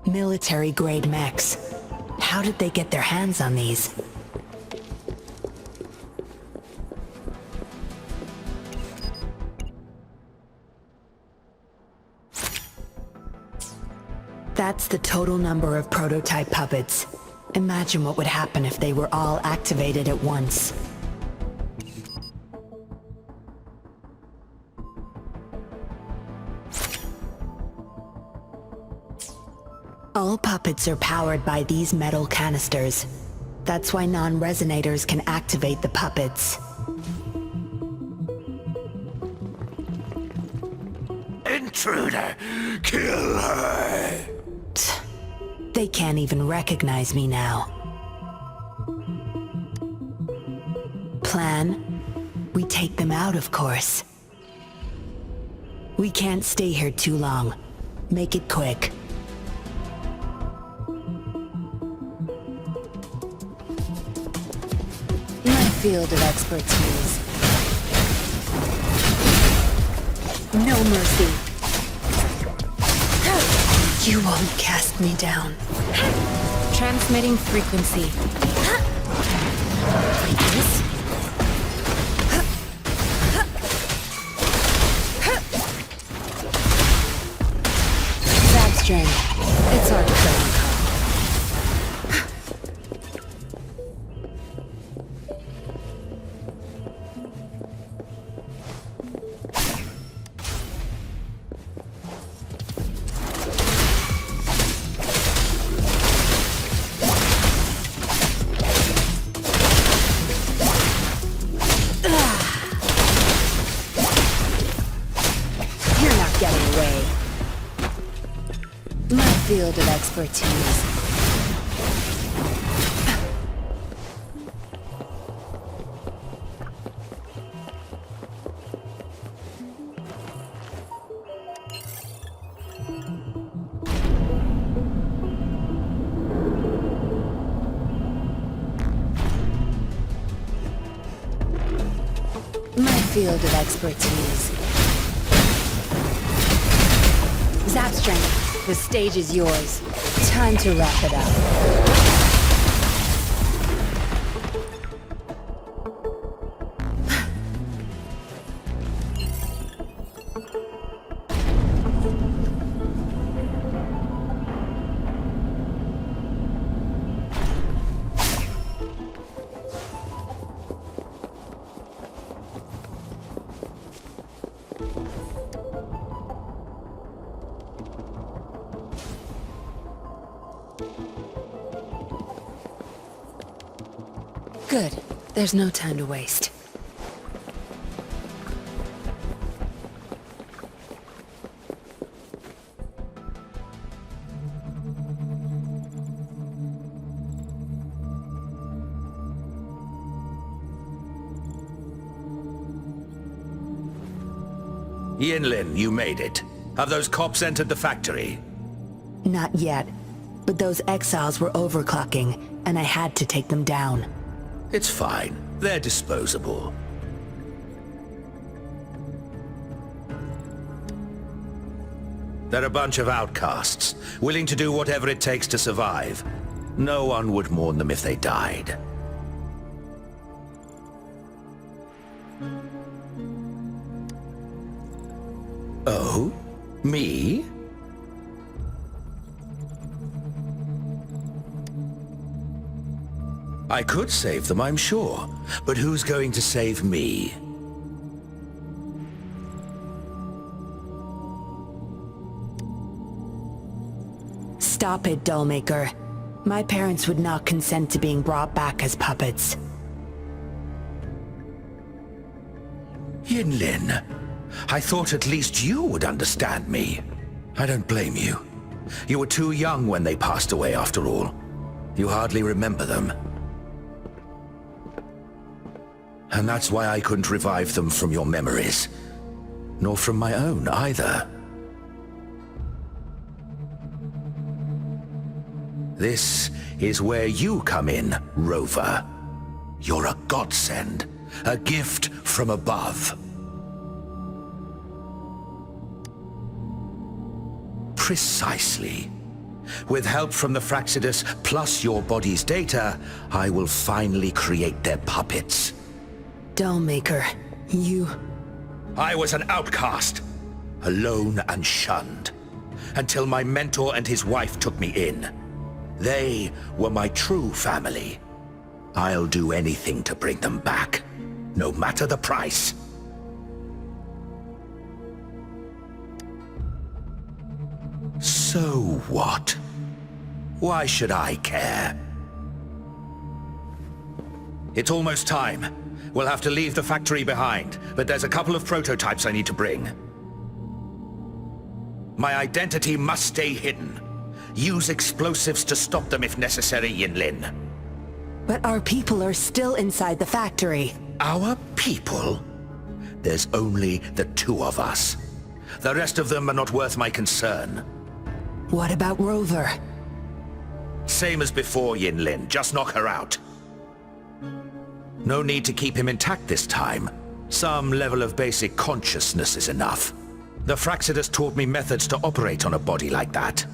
Military-grade mechs. How did they get their hands on these? That's the total number of prototype puppets. Imagine what would happen if they were all activated at once. All puppets are powered by these metal canisters. That's why non-resonators can activate the puppets. Intruder! Kill her! They can't even recognize me now. Plan? We take them out, of course. We can't stay here too long. Make it quick. My field of expertise. No mercy. You won't cast me down. Transmitting frequency. Like this? Zap string. It's hard to play. Field of expertise. My field of expertise. Zap strength. The stage is yours. Time to wrap it up. Good. There's no time to waste. Yinlin, you made it. Have those cops entered the factory? Not yet, but those exiles were overclocking, and I had to take them down. It's fine. They're disposable. They're a bunch of outcasts, willing to do whatever it takes to survive. No one would mourn them if they died. Oh? Me? I could save them, I'm sure. But who's going to save me? Stop it, Dollmaker. My parents would not consent to being brought back as puppets. Yinlin, I thought at least you would understand me. I don't blame you. You were too young when they passed away, after all. You hardly remember them. And that's why I couldn't revive them from your memories. Nor from my own, either. This is where you come in, Rover. You're a godsend. A gift from above. Precisely. With help from the Fraxidus plus your body's data, I will finally create their puppets. Dollmaker, you... I was an outcast, alone and shunned, until my mentor and his wife took me in. They were my true family. I'll do anything to bring them back, no matter the price. So what? Why should I care? It's almost time. We'll have to leave the factory behind, but there's a couple of prototypes I need to bring. My identity must stay hidden. Use explosives to stop them if necessary, Yinlin. But our people are still inside the factory. Our people? There's only the two of us. The rest of them are not worth my concern. What about Rover? Same as before, Yinlin. Just knock her out. No need to keep him intact this time. Some level of basic consciousness is enough. The Fraxidus taught me methods to operate on a body like that.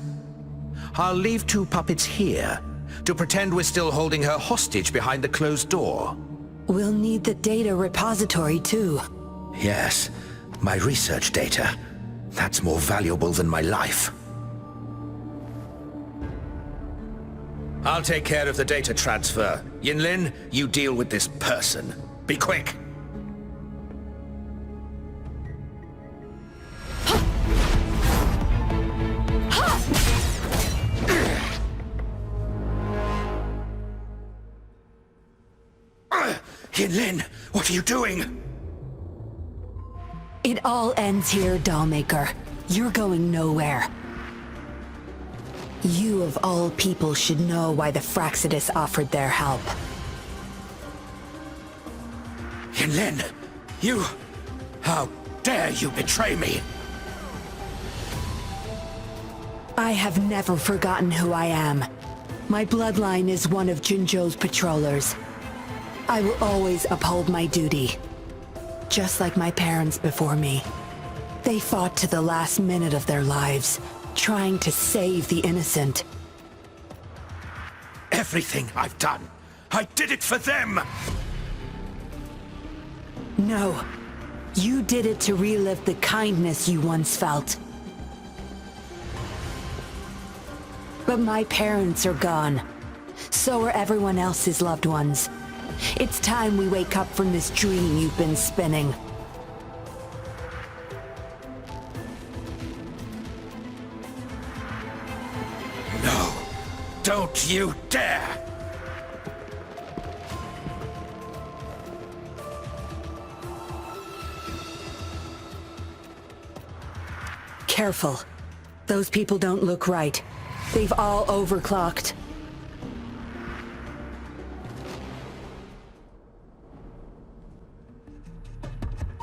I'll leave two puppets here to pretend we're still holding her hostage behind the closed door. We'll need the data repository too. Yes, my research data. That's more valuable than my life. I'll take care of the data transfer. Yinlin, you deal with this person. Be quick! Yinlin, what are you doing? It all ends here, Dollmaker. You're going nowhere. You of all people should know why the Fraxidus offered their help. Yinlin, you... How dare you betray me? I have never forgotten who I am. My bloodline is one of Jinzhou's patrollers. I will always uphold my duty. Just like my parents before me. They fought to the last minute of their lives, trying to save the innocent. Everything I've done, I did it for them! No. You did it to relive the kindness you once felt. But my parents are gone. So are everyone else's loved ones. It's time we wake up from this dream you've been spinning. No, don't you dare! Careful. Those people don't look right. They've all overclocked.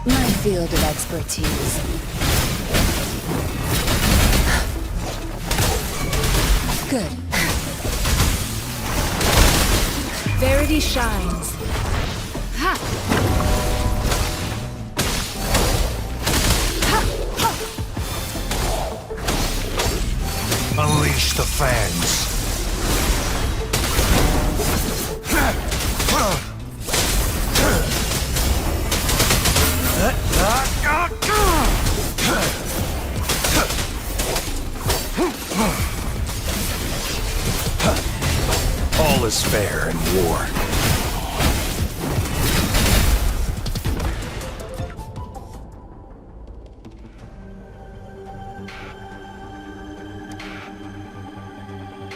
My field of expertise. Good. Verity shines. Ha! Unleash the fangs. All is fair in war.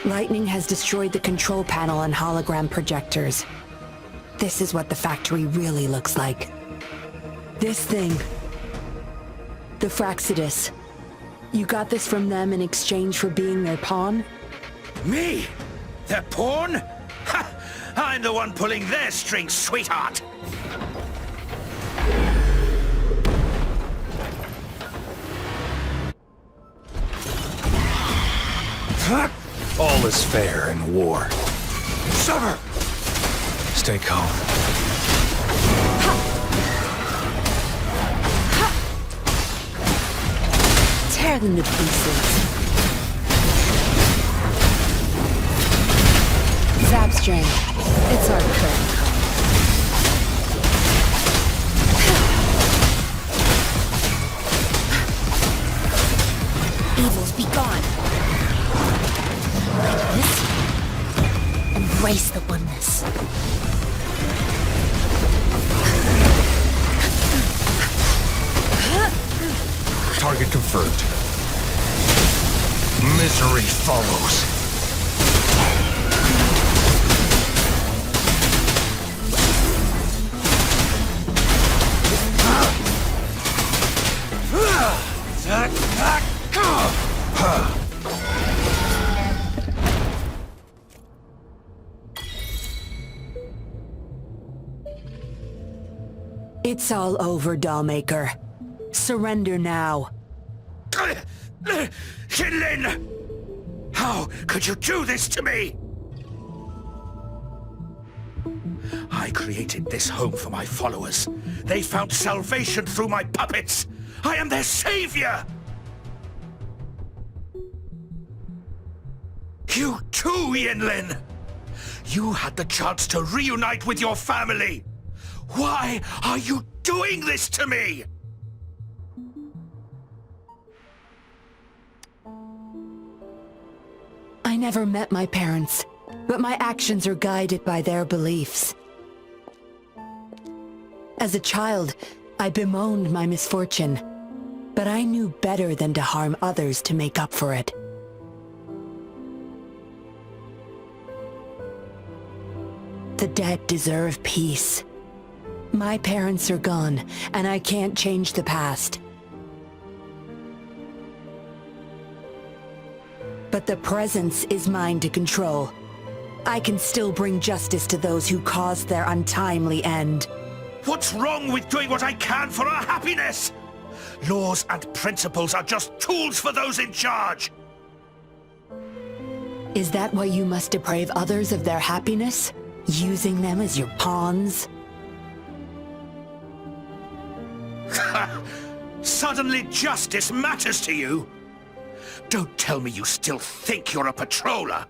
Lightning has destroyed the control panel and hologram projectors. This is what the factory really looks like. This thing. The Fraxidus. You got this from them in exchange for being their pawn? Me? Their pawn? Ha! I'm the one pulling their strings, sweetheart! All is fair in war. Sever! Stay calm. Tear them to pieces. Zap string. It's our current call. Evils be gone. Like this. Embrace the oneness. Target confirmed. Misery follows. It's all over, Dollmaker. Surrender now. Yinlin! How could you do this to me? I created this home for my followers. They found salvation through my puppets. I am their savior! You too, Yinlin! You had the chance to reunite with your family. Why are you doing this to me? I never met my parents, but my actions are guided by their beliefs. As a child, I bemoaned my misfortune, but I knew better than to harm others to make up for it. The dead deserve peace. My parents are gone, and I can't change the past. But the presence is mine to control. I can still bring justice to those who caused their untimely end. What's wrong with doing what I can for our happiness? Laws and principles are just tools for those in charge. Is that why you must deprive others of their happiness? Using them as your pawns? Suddenly justice matters to you? Don't tell me you still think you're a patroller.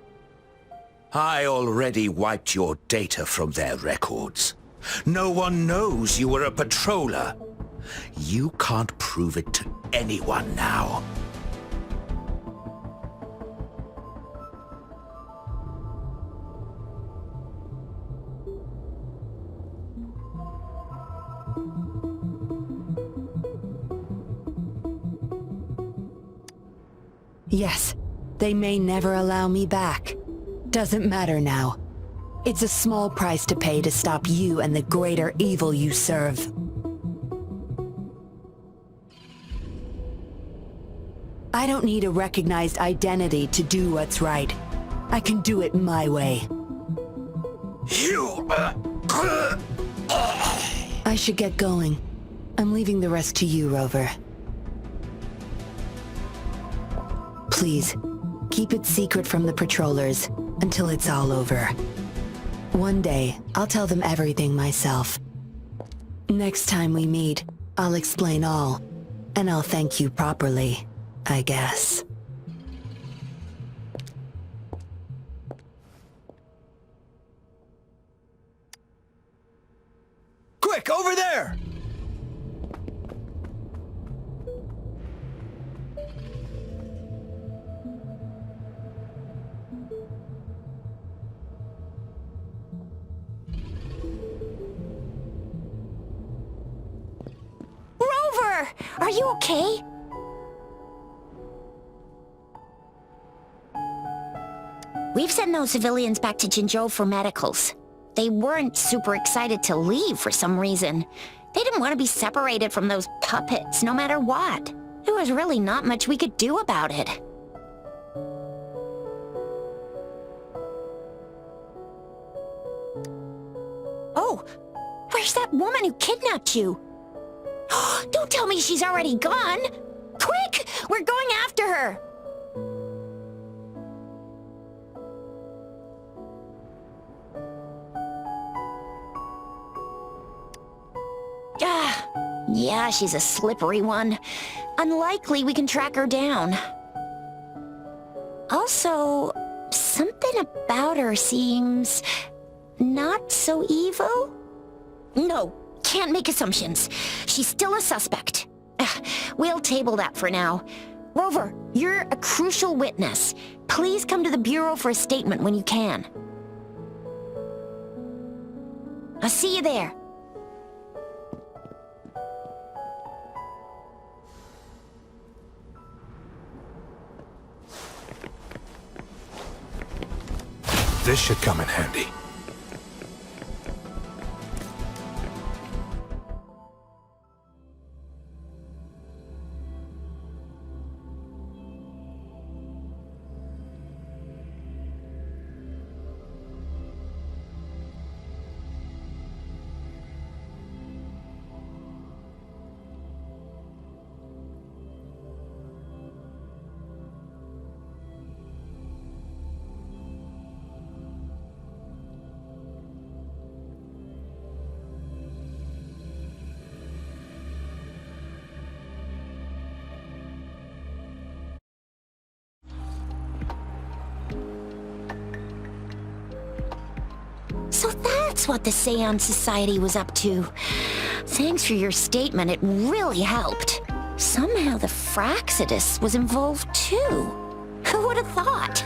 I already wiped your data from their records. No one knows you were a patroller. You can't prove it to anyone now. Yes, they may never allow me back. Doesn't matter now. It's a small price to pay to stop you and the greater evil you serve. I don't need a recognized identity to do what's right. I can do it my way. I should get going. I'm leaving the rest to you, Rover. Please, keep it secret from the patrollers until it's all over. One day, I'll tell them everything myself. Next time we meet, I'll explain all, and I'll thank you properly, I guess. Quick, over there! Rover! Are you okay? We've sent those civilians back to Jinzhou for medicals. They weren't super excited to leave for some reason. They didn't want to be separated from those puppets, no matter what. There was really not much we could do about it. Oh, where's that woman who kidnapped you? Don't tell me she's already gone! Quick! We're going after her! Yeah, she's a slippery one. Unlikely we can track her down. Also, something about her seems not so evil? No, can't make assumptions. She's still a suspect. We'll table that for now. Rover, you're a crucial witness. Please come to the Bureau for a statement when you can. I'll see you there. This should come in handy. So that's what the Seance Society was up to. Thanks for your statement, it really helped. Somehow the Fraxidus was involved too. Who would have thought?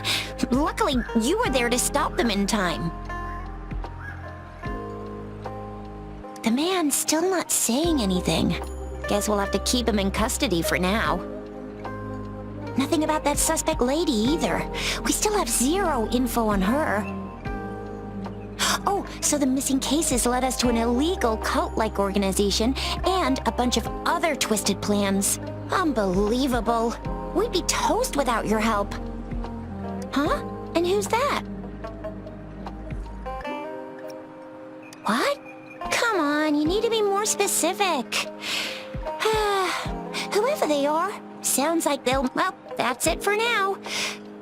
Luckily, you were there to stop them in time. The man's still not saying anything. Guess we'll have to keep him in custody for now. Nothing about that suspect lady either. We still have zero info on her. Oh, so the missing cases led us to an illegal cult-like organization and a bunch of other twisted plans. Unbelievable. We'd be toast without your help. Huh? And who's that? What? Come on, you need to be more specific. Whoever they are, sounds like they'll... Well, that's it for now.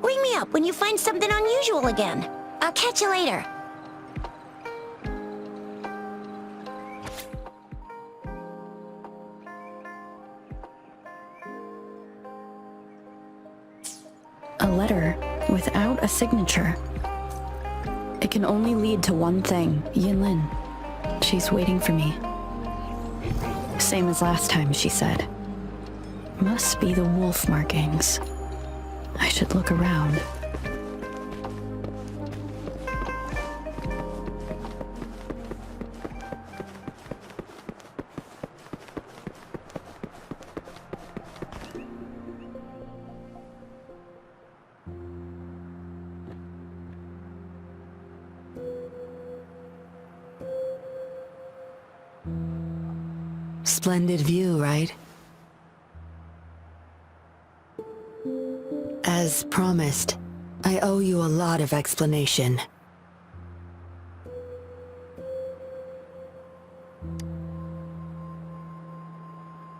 Ring me up when you find something unusual again. I'll catch you later. A letter without a signature. It can only lead to one thing. Yinlin. She's waiting for me. Same as last time, she said. Must be the wolf markings. I should look around. Splendid view, right? As promised, I owe you a lot of explanation.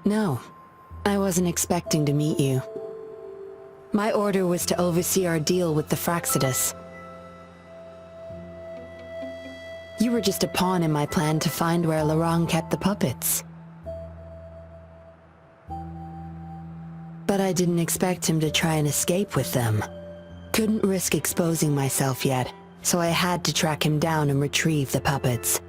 No, I wasn't expecting to meet you. My order was to oversee our deal with the Fraxidus. You were just a pawn in my plan to find where Laurent kept the puppets. But I didn't expect him to try and escape with them. Couldn't risk exposing myself yet, so I had to track him down and retrieve the puppets.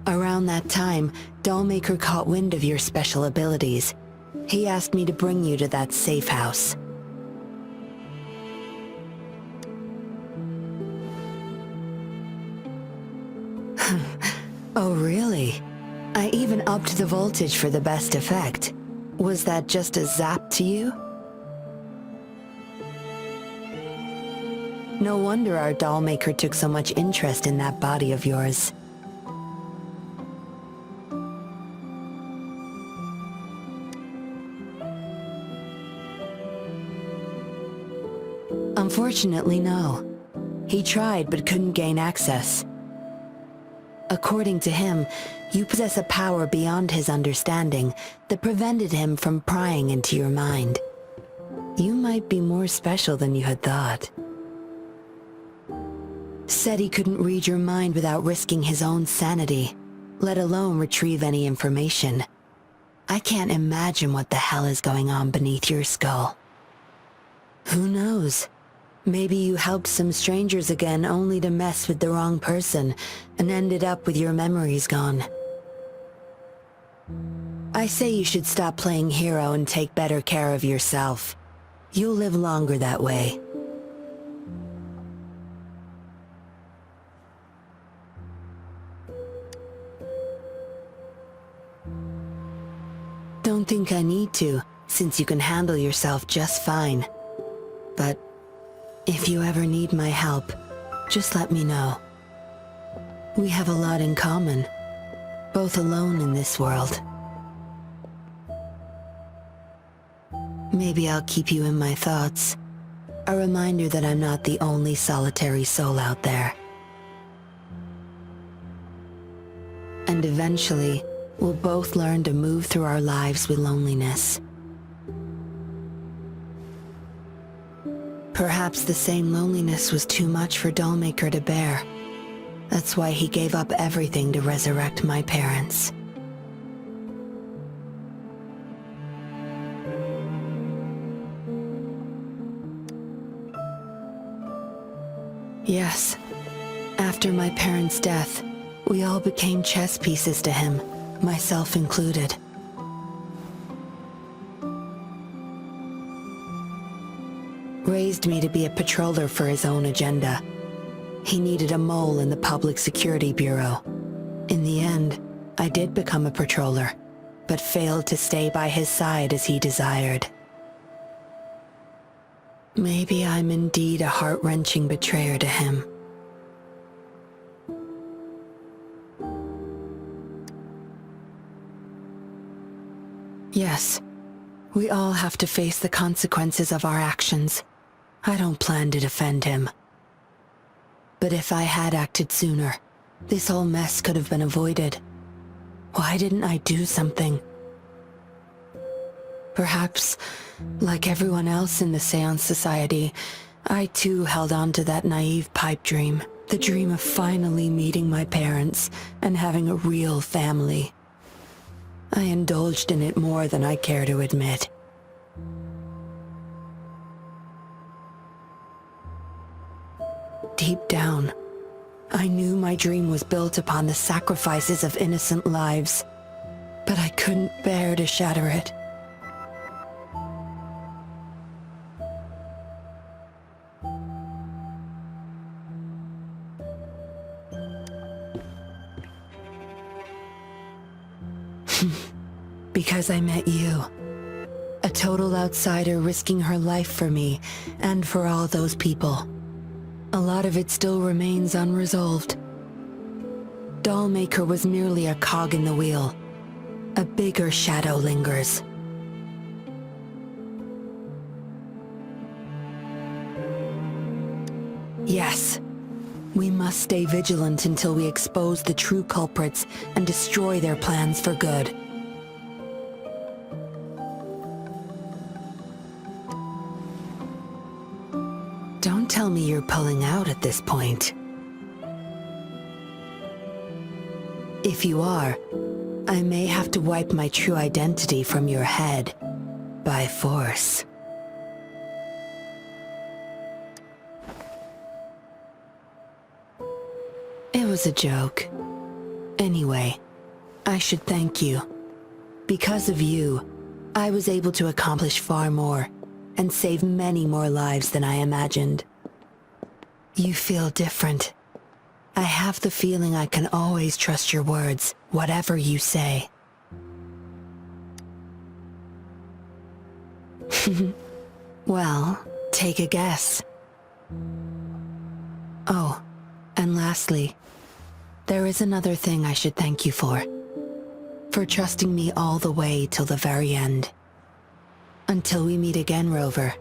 Around that time, Dollmaker caught wind of your special abilities. He asked me to bring you to that safe house. Oh, really? I even upped the voltage for the best effect. Was that just a zap to you? No wonder our Dollmaker took so much interest in that body of yours. Unfortunately, no. He tried but couldn't gain access. According to him, you possess a power beyond his understanding that prevented him from prying into your mind. You might be more special than you had thought. Said he couldn't read your mind without risking his own sanity, let alone retrieve any information. I can't imagine what the hell is going on beneath your skull. Who knows? Maybe you helped some strangers again only to mess with the wrong person and ended up with your memories gone. I say you should stop playing hero and take better care of yourself. You'll live longer that way. Don't think I need to, since you can handle yourself just fine. But if you ever need my help, just let me know. We have a lot in common, both alone in this world. Maybe I'll keep you in my thoughts, a reminder that I'm not the only solitary soul out there. And eventually, we'll both learn to move through our lives with loneliness. Perhaps the same loneliness was too much for Dollmaker to bear. That's why he gave up everything to resurrect my parents. Yes, after my parents' death, we all became chess pieces to him, myself included. Raised me to be a patroller for his own agenda. He needed a mole in the Public Security Bureau. In the end, I did become a patroller, but failed to stay by his side as he desired. Maybe I'm indeed a heart-wrenching betrayer to him. Yes, we all have to face the consequences of our actions. I don't plan to defend him. But if I had acted sooner, this whole mess could have been avoided. Why didn't I do something? Perhaps, like everyone else in the Seance Society, I too held on to that naive pipe dream. The dream of finally meeting my parents and having a real family. I indulged in it more than I care to admit. Deep down, I knew my dream was built upon the sacrifices of innocent lives, but I couldn't bear to shatter it. Because I met you. A total outsider risking her life for me and for all those people. A lot of it still remains unresolved. Dollmaker was merely a cog in the wheel. A bigger shadow lingers. Yes. We must stay vigilant until we expose the true culprits and destroy their plans for good. Don't tell me you're pulling out at this point. If you are, I may have to wipe my true identity from your head by force. It was a joke. Anyway, I should thank you. Because of you, I was able to accomplish far more and save many more lives than I imagined. You feel different. I have the feeling I can always trust your words, whatever you say. Well, take a guess. Oh, and lastly, there is another thing I should thank you for. For trusting me all the way till the very end. Until we meet again, Rover.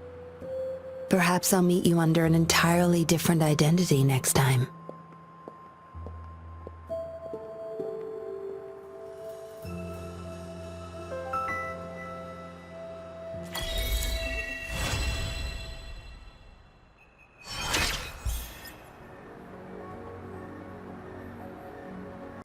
Perhaps I'll meet you under an entirely different identity next time.